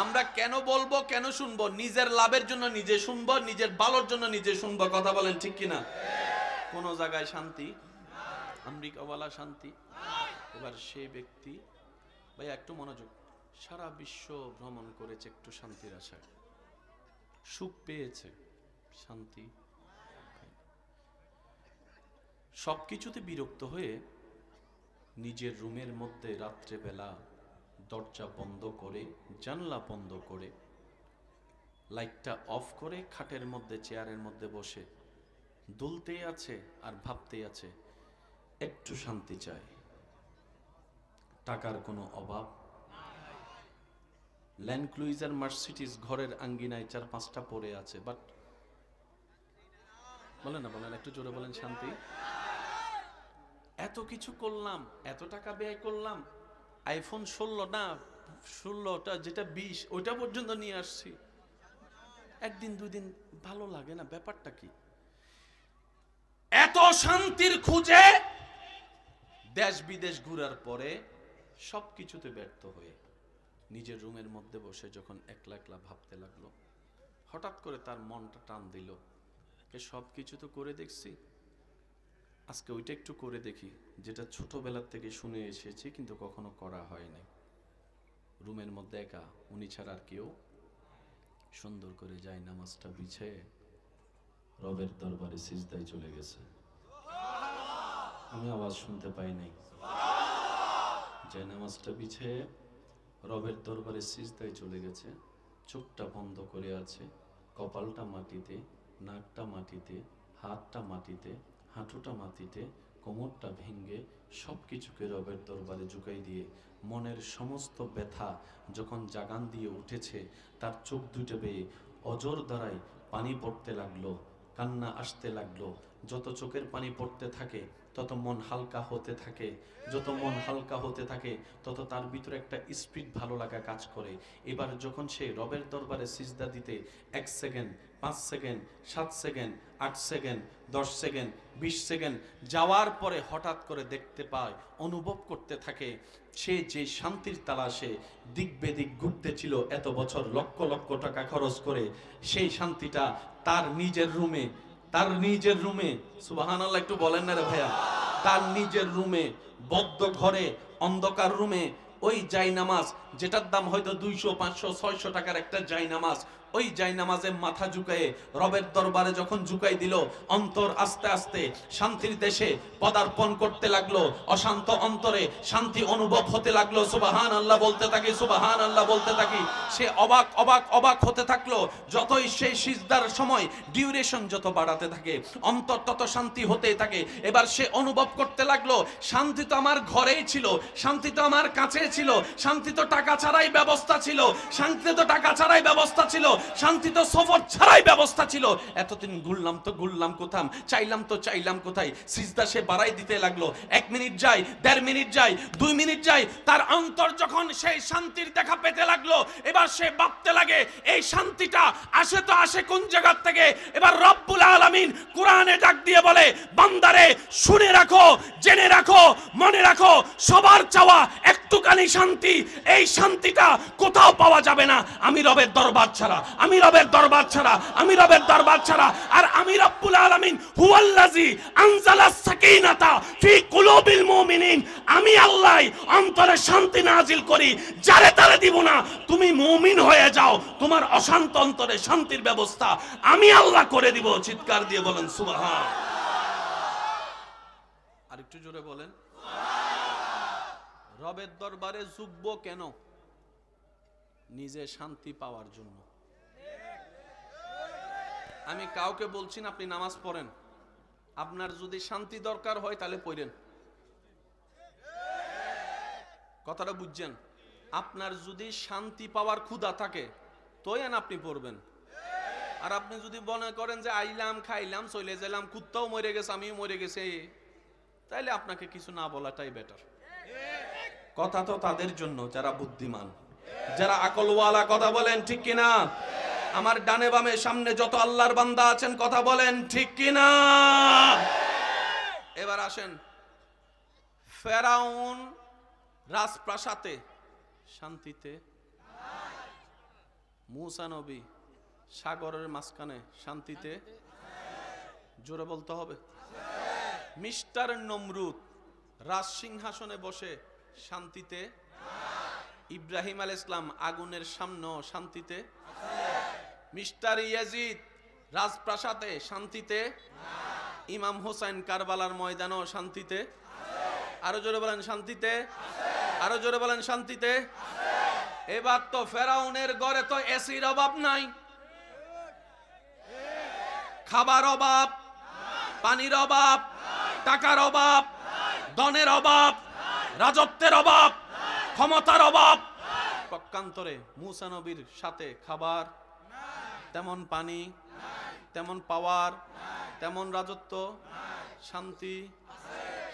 আমরা কেন বলবো, কেন শুনবো? নিজের লাভের জন্য নিজে শুনবো, নিজের ভালোর জন্য নিজে শুনবো। কথা বলেন ঠিক কিনা? কোন জায়গায় শান্তি, আমেরিকাওয়ালা শান্তি। এবার সেই ব্যক্তি, ভাই একটু মনোযোগ, সারা বিশ্ব ভ্রমণ করেছে একটু শান্তির আশায়, সুখ পেয়েছে, শান্তি, সবকিছুতে বিরক্ত হয়ে নিজের রুমের মধ্যে রাত্রেবেলা দরজা বন্ধ করে, জানলা বন্ধ করে, লাইটটা অফ করে, খাটের মধ্যে চেয়ারের মধ্যে বসে দুলতেই আছে আর ভাবতেই আছে, একটু শান্তি চাই। টাকার কোনো অভাব, ল্যান্ড ক্রুইজার, মার্সিডিজ ঘরের আঙ্গিনায় 4-5টা পড়ে আছে, বাট বলেন না, বলেন একটু জোরে বলেন, শান্তি। এত কিছু করলাম, এত টাকা ব্যয় করলাম, আইফোন 16 না 16টা, যেটা 20, ওইটা পর্যন্ত নিয়ে আসছি। একদিন 2 দিন ভালো লাগে না, ব্যাপারটা কি? এত শান্তির খুঁজে দেশ বিদেশ ঘুরার পরে সবকিছুতে ব্যর্থ হয়ে নিজের রুমের মধ্যে বসে যখন একলা একলা ভাবতে লাগলো, হঠাৎ করে তার মনটা টান দিল, সবকিছু তো করে দেখছি, আজকে ওইটা একটু করে দেখি, যেটা ছোটবেলার থেকে শুনে এসেছি কিন্তু কখনো করা হয়নি। রুমের মধ্যে একা, উনি ছাড়া আর কেউ। সুন্দর করে যায় নামাজটা বিছে রবের দরবারে সিজদায় চলে গেছে। আমি আওয়াজ শুনতে পাই নাই। যায় নামাজটা বিছে রবের দরবারে সিজদায় চলে গেছে, চোখটা বন্ধ করে আছে, কপালটা মাটিতে, নাকটা মাটিতে, হাতটা মাটিতে, হাঁটুটা মাটিতে, কোমরটা ভেঙ্গে সবকিছুকে রবের দরবারে ঝুঁকাই দিয়ে মনের সমস্ত ব্যথা যখন জাগান দিয়ে উঠেছে, তার চোখ দুটো বেয়ে অজর দ্বারাই পানি পড়তে লাগলো, কান্না আসতে লাগলো। যত চোখের পানি পড়তে থাকে তত মন হালকা হতে থাকে, যত মন হালকা হতে থাকে তত তার ভিতরে একটা স্পিড ভালো লাগা কাজ করে। এবার যখন সে রবের দরবারে সিজদা দিতে 1 second, 5 second, 7 second, 8 second, 10 second, 20 second যাওয়ার পরে হঠাৎ করে দেখতে পায়, অনুভব করতে থাকে, সে যে শান্তির তালাশে দিক বেদিক ঘুরতে ছিল এত বছর লক্ষ লক্ষ টাকা খরচ করে, সেই শান্তিটা তার নিজের রুমে তার নিজের রুমে, সুবহানাল্লাহ একটু বলেন না রে ভাইয়া, তার নিজের রুমে, বদ্ধ ঘরে, অন্ধকার রুমে ওই জায়নামাজ, যেটার দাম হয়তো 200, 500, 600 টাকার একটা জায়নামাজ, ওই জায়নামাজে মাথা ঝুঁকায়ে রবের দরবারে যখন ঝুঁকাই দিল, অন্তর আস্তে আস্তে শান্তির দেশে পদার্পণ করতে লাগলো। অশান্ত অন্তরে শান্তি অনুভব হতে লাগলো। সুবহানাল্লাহ বলতে থাকি, সুবহানাল্লাহ বলতে থাকি। সে অবাক অবাক অবাক হতে থাকলো। যতই সেই সিজদার সময় ডিউরেশন যত বাড়াতে থাকে, অন্তর তত শান্তি হতেই থাকে। এবার সে অনুভব করতে লাগলো, শান্তি তো আমার ঘরেই ছিল, শান্তি তো আমার কাছে ছিল, শান্তি তো টাকা ছাড়াই ব্যবস্থা ছিল, শান্তি তো টাকা ছাড়াই ব্যবস্থা ছিল, শান্তি তো সফর ছাড়াই ব্যবস্থা ছিল। এতদিন ঘুরলাম তো ঘুরলাম কোথাম, চাইলাম তো চাইলাম কোথায়। সিজদা সে বাড়াই দিতে লাগলো। 1 মিনিট যায়, 1.5 মিনিট যায়, 2 মিনিট যায়। তার অন্তর যখন সেই শান্তির দেখা পেতে লাগলো, এবার সে ভাবতে লাগে এই শান্তিটা আসে তো আসে কোন জায়গা থেকে। এবার রব্বুল আলামিন কোরআনে ডাক দিয়ে বলে, বান্দারে শুনে রাখো, জেনে রাখো, মনে রাখো, সবার চাওয়া একটুখানি শান্তি। এই শান্তিটা কোথাও পাওয়া যাবে না আমি রবের দরবার ছাড়া, আমি রবের দরবার ছাড়া, আমি রবের দরবার ছাড়া। আর আমি রব্বুল আলামিন হুয়াল্লাযী আনজালাস সাকিনাতা ফি কুলুবিল মুমিনিন, আমি আল্লাহ অন্তরে শান্তি নাজিল করি, যারে তারে দিব না। তুমি মুমিন হয়ে যাও, তোমার অশান্ত অন্তরে শান্তির ব্যবস্থা আমি আল্লাহ করে দিব। চিৎকার দিয়ে বলেন সুবহান। আরেকটু জোরে বলেন। রবের দরবারে ঝুঁকবো কেন? নিজে শান্তি পাওয়ার জন্য। আমি কাউকে বলছি না আপনি নামাজ পড়েন, আপনার যদি শান্তি দরকার হয় তাহলে পড়েন। কথাটা বুঝছেন? আপনার যদি শান্তি পাওয়ার ক্ষুধা থাকে তোয়েন আপনি পড়বেন। আর আপনি যদি মনে করেন যে আইলাম খাইলাম চলে গেলাম, কুত্তাও মরে গেছে আমিও মরে গেছে, তাইলে আপনাকে কিছু না বলাটাই বেটার। কথা তো তাদের জন্য যারা বুদ্ধিমান, যারা আকলওয়ালা। কথা বলেন ঠিক কিনা? আমার ডানে বামে সামনে যত আল্লাহর বান্দা আছেন কথা বলেন ঠিক কিনা? এবার আসেন, ফেরাউন রাজপ্রাসাদে শান্তিতে, মুসা নবী সাগরের মাঝখানে শান্তিতে, জোরে বলতে হবে। মিস্টার নমরুদ রাজসিংহাসনে বসে শান্তিতে, ইব্রাহিম আলাইহিস সালাম আগুনের সামনে শান্তিতে, মিস্টার ইয়াজিদ রাজপ্রাসাদে শান্তিতে, ইমাম হোসেন কারবালার ময়দানও শান্তিতে। আরো জোরে বলেন শান্তিতে, আরো জোরে বলেন শান্তিতে। এবার তো ফেরাউনের ঘরে তো এসির অভাব নাই, খাবার অভাব, পানির অভাব, টাকার অভাব, ধনের অভাব, রাজত্বের অভাব, ক্ষমতার অভাব। পক্ষান্তরে মুসা নবীর সাথে খাবার, তেমন পানি, তেমন পাওয়ার, তেমন রাজত্ব, শান্তি,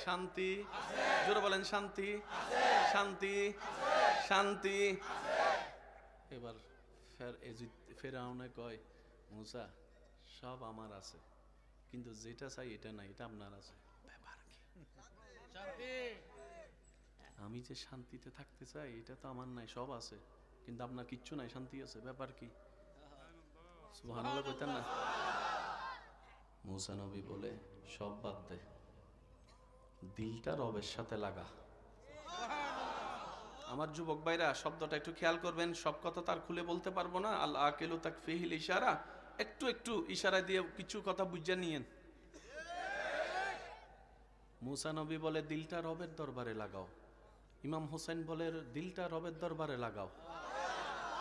শান্তি, জোরে বলেন শান্তি, শান্তি, শান্তি। এবার ফেরাউনে কয়, মুসা সব আমার আছে, কিন্তু যেটা চাই এটা নাই, এটা আপনার আছে। ব্যাপার কি? আমি যে শান্তিতে থাকতে চাই এটা তো আমার নাই, সব আছে, কিন্তু আপনার কিচ্ছু নাই, শান্তি আছে, ব্যাপার কি? সুবহানাল্লাহ কইতেন না? মুসা নবী বলে, সব বাদ দে, দিলটা রবের সাথে লাগা। আমার যুবক ভাইরা শব্দটা একটু খেয়াল করবেন, সব কথা তার খুলে বলতে পারবো না। আল আকিলু তাকফিহিল ইশারা, একটু একটু ইশারা দিয়ে কিছু কথা বুঝে নিয়েন। মুসা নবী বলে দিলটা রবের দরবারে লাগাও, ইমাম হোসেন বলে দিলটা রবের দরবারে লাগাও,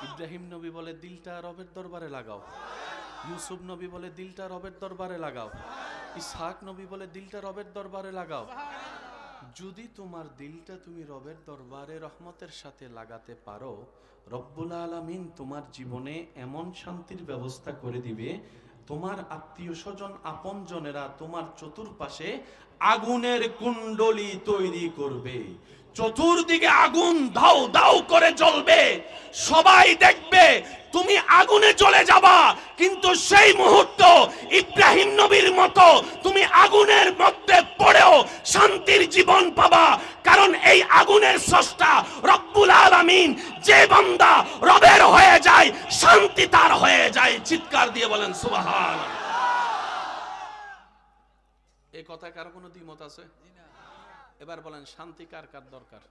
ইব্রাহিম নবী বলে দিলটা রবের দরবারে লাগাও, ইউসুফ নবী বলে দিলটা রবের দরবারে লাগাও, ইসহাক নবী বলে দিলটা রবের দরবারে লাগাও। যদি তোমার দিলটা তুমি রবের দরবারে রহমতের সাথে লাগাতে পারো, রব্বুল আলামিন তোমার জীবনে এমন শান্তির ব্যবস্থা করে দিবে, তোমার আত্মীয় স্বজন আপন জনেরা তোমার চতুর্পাশে আগুনের কুণ্ডলী তৈরি করবে, চতুর্দিকে আগুন দাও দাও করে জ্বলবে, সবাই দেখবে তুমি আগুনে জ্বলে যাবা, কিন্তু সেই মুহূর্ত ইব্রাহিম নবীর মতো তুমি আগুনের মধ্যে পড়েও শান্তির জীবন পাবা। কারণ এই আগুনের স্রষ্টা রব্বুল আলামিন, যে বান্দা রবের হয়ে যায় শান্তি তার হয়ে যায়। চিৎকার দিয়ে বলেন সুবহানাল্লাহ। এই কথায় কারো কোনো দ্বিমত আছে? এবার বলেন শান্তি কার কার দরকার?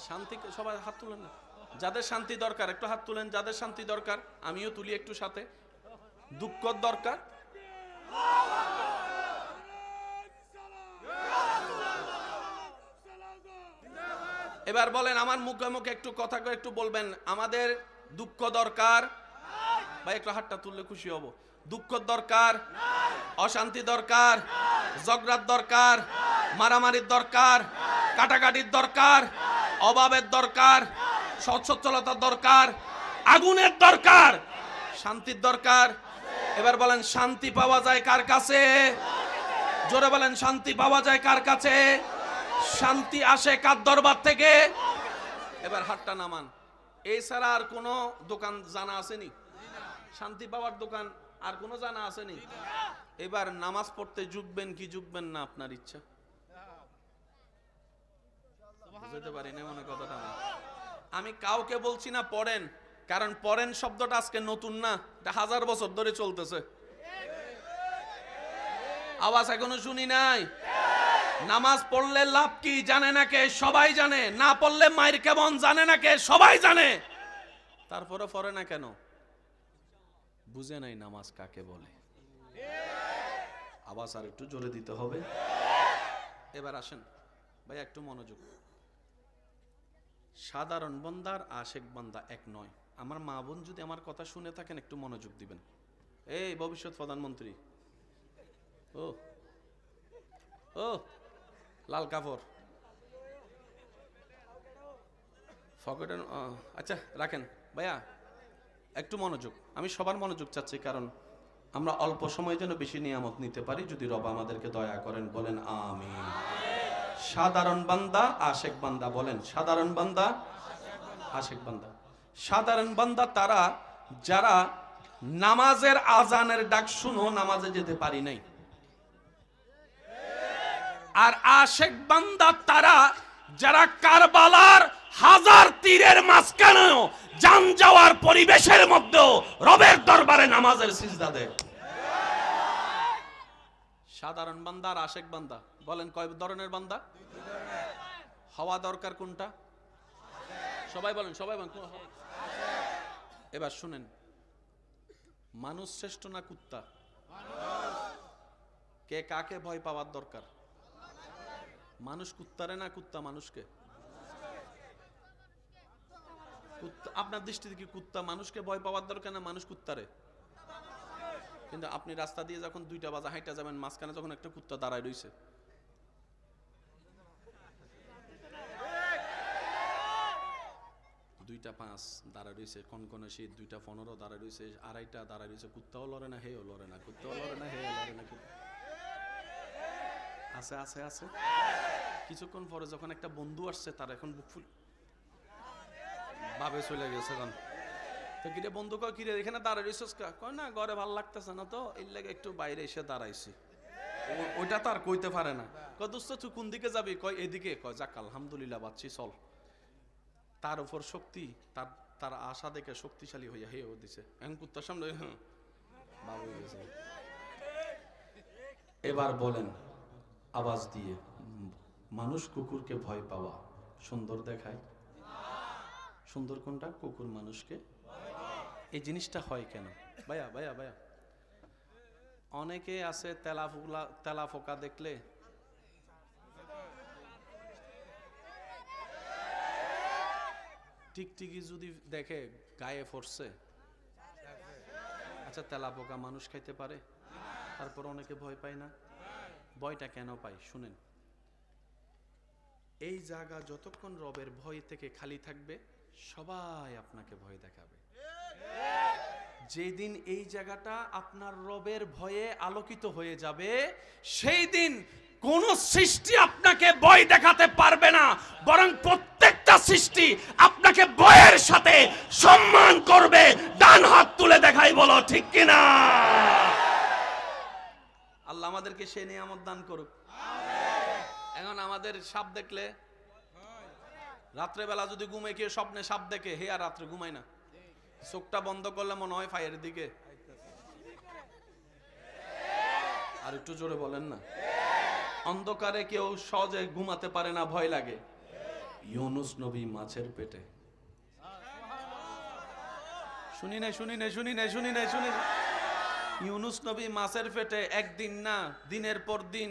শান্তি সবাই হাত তুলেন না, যাদের শান্তি দরকার একটু হাত তুলেন। যাদের শান্তি দরকার আমিও তুলি একটু সাথে। দুঃখ দরকার, এবার বলেন আমার মুখে মুখে একটু কথা করে একটু বলবেন আমাদের দুঃখ দরকার। ভাই একটু হাতটা তুললে খুশি হব। দুঃখ দরকার, অশান্তি দরকার, ঝগড়ার দরকার, মারামারির দরকার, কাটাকাটির দরকার, অভাবের দরকার, সচ্ছলতার দরকার, আগুনের দরকার, শান্তির দরকার। এবার বলেন শান্তি পাওয়া যায় কার কাছে? জোরে বলেন শান্তি পাওয়া যায় কার কাছে? শান্তি আসে কার দরবার থেকে? এবার হাতটা নামান। এছাড়া আর কোনো দোকান জানা আসেনি? শান্তি পাওয়ার দোকান আর কোনো জানা আসেনি? এবার নামাজ পড়তে ঝুঁকবেন কি ঝুঁকবেন না আপনার ইচ্ছা। বুঝতে পারি না মনে কথাটা। আমি কাউকে বলছি না পড়েন, কারণ পড়েন শব্দটা আজকে নতুন না, এটা 1000 বছর ধরে চলতেছে। আওয়াজ এখনো শুনি নাই। নামাজ পড়লে লাভ কি জানে না কে? সবাই জানে। না পড়লে মায়ের কেমন জানে না কে? সবাই জানে। তারপরে পড়ে না কেন? বুঝে নাই নামাজ কাকে বলে। আওয়াজ আর একটু জোরে দিতে হবে। এবার আসেন ভাই একটু মনোযোগ। সাধারণ বান্দার আশেক বান্দা এক নয়। আমার মা বোন যদি আমার কথা শুনে থাকেন একটু মনোযোগ দিবেন। এই ভবিষ্যৎ প্রধানমন্ত্রী, ও ও লাল কাপড় ফকেটে, আচ্ছা রাখেন ভাইয়া একটু মনোযোগ। আমি সবার মনোযোগ চাচ্ছি, কারণ আমরা অল্প সময়ের জন্য বেশি নিয়ামত নিতে পারি যদি রব আমাদেরকে দয়া করেন। বলেন আমিন। সাধারণ বান্দা আশেক বান্দা, বলেন সাধারণ বান্দা আশেক বান্দা। সাধারণ বান্দা তারা যারা নামাজের আজানের ডাক শুনো নামাজে যেতে পারি নাই। আর আশেক বান্দা তারা যারা কারবালার 1000 তীরের মাঝখানেও জান যাওয়ার পরিবেশের মধ্যেও রবের দরবারে নামাজের সিজদা দেয়। সাধারণ বান্দা আর আশেক বান্দা, বলেন কয় ধরনের বান্দা? হওয়া দরকার কোনটা? সবাই বলেন, সবাই বলেন। এবার শুনেন, মানুষ শ্রেষ্ঠ না কুত্তা? কে কাকে ভয় পাওয়ার দরকার? মানুষ কুত্তারে না কুত্তা মানুষকে? আপনার দৃষ্টিতে কি কুত্তা মানুষকে ভয় পাওয়ার দরকার না মানুষ কুত্তারে? কিন্তু আপনি রাস্তা দিয়ে যখন 2টা বাজে হাইটা যাবেন, মাঝখানে যখন একটা কুত্তা দাঁড়ায় রইছে, দুইটা 5 দাঁড়ায় রইছে, কনকনে শীত, 2টা 15 দাঁড়ায় রইছে, 2:30 দাঁড়ায় রইছে, কুত্তাও লড়ে না, হেও লড়ে না, কুত্তাও লড়ে না, হেও লড়ে না। আছে আছে আছে। কিছুক্ষণ পরে যখন একটা বন্ধু আসছে, তার এখন বুক ফুল ভাবে চলে গেছে। তো কিরে বন্ধু কয় কিরে এখানে দাঁড়ায় রইছস? কয় না ঘরে ভাল লাগতেছে না তো, এই লাগে একটু বাইরে এসে দাঁড়াইছি। ওইটা তো আর কইতে পারে না। কয় দোস্ত তুই কোন দিকে যাবি? কয় এদিকে। কয় যাক আলহামদুলিল্লাহ বাচ্চি চল। তার উপর শক্তি, তার আশা দেখে শক্তিশালী হইয়া হেও দিছে। এখন কুত্তার সামনে বাবু গেছে। এবার বলেন আওয়াজ দিয়ে, মানুষ কুকুরকে ভয় পাওয়া সুন্দর দেখায়? সুন্দর কোনটা? কুকুর মানুষকে। এই জিনিসটা হয় কেন? ভাইয়া ভাইয়া ভাইয়া, অনেকে আছে তেলা ফোকা দেখলে টিকটিকি যদি দেখে গায়ে ফোরছে। আচ্ছা তেলা পোকা মানুষ খাইতে পারে, তারপর অনেকে ভয় পায় না। ভয়টা কেন পায় শুনেন। এই জায়গা যতক্ষণ রবের ভয় থেকে খালি থাকবে, সবাই আপনাকে ভয় দেখাবে। যেদিন এই জায়গাটা আপনার রবের ভয়ে আলোকিত হয়ে যাবে, সেই দিন কোন সৃষ্টি আপনাকে ভয় দেখাতে পারবে না, বরং প্রত্যেকটা সৃষ্টি আপনাকে ভয়ের সাথে সম্মান করবে। ডান হাত তুলে দেখাই, বলো ঠিক কিনা? আল্লাহ আমাদেরকে সে নিয়ামত দান করুক। এখন আমাদের সাপ দেখলে, রাত্রেবেলা যদি ঘুমে কেউ স্বপ্নে সাপ দেখে, হে আর রাত্রে ঘুমায় না, চোখটা বন্ধ করলে মনে হয় ফায়ারের দিকে। আর একটু জোরে বলেন না। অন্ধকারে কেউ সহজে ঘুমাতে পারে না, ভয় লাগে। ইউনুস নবী মাছের পেটে। শুনি নাই ইউনুস নবী মাছের পেটে, একদিন না দিনের পর দিন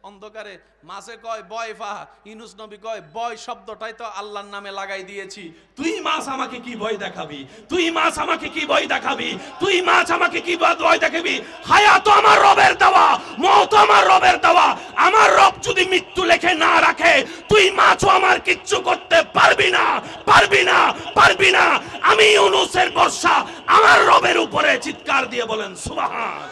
অন্ধকারে। মাছে কয় বয় ফা, ইউনুস নবী কয় বয় শব্দটাই তো আল্লাহর নামে লাগাই দিয়েছি। তুই মাছ আমাকে কি ভয় দেখাবি? তুই মাছ আমাকে কি ভয় দেখাবি? তুই মাছ আমাকে কি ভয় দেখাবি? হায়াত আমার রবের দেওয়া, মওত আমার রবের দেওয়া। আমার রব যদি মৃত্যু লেখে না রাখে, তুই মাছও আমার কিচ্ছু করতে পারবি না, পারবি না, পারবি না। আমি ইউনুসের ভরসা আমার রবের উপরে। চিৎকার দিয়ে বলেন সুবহান।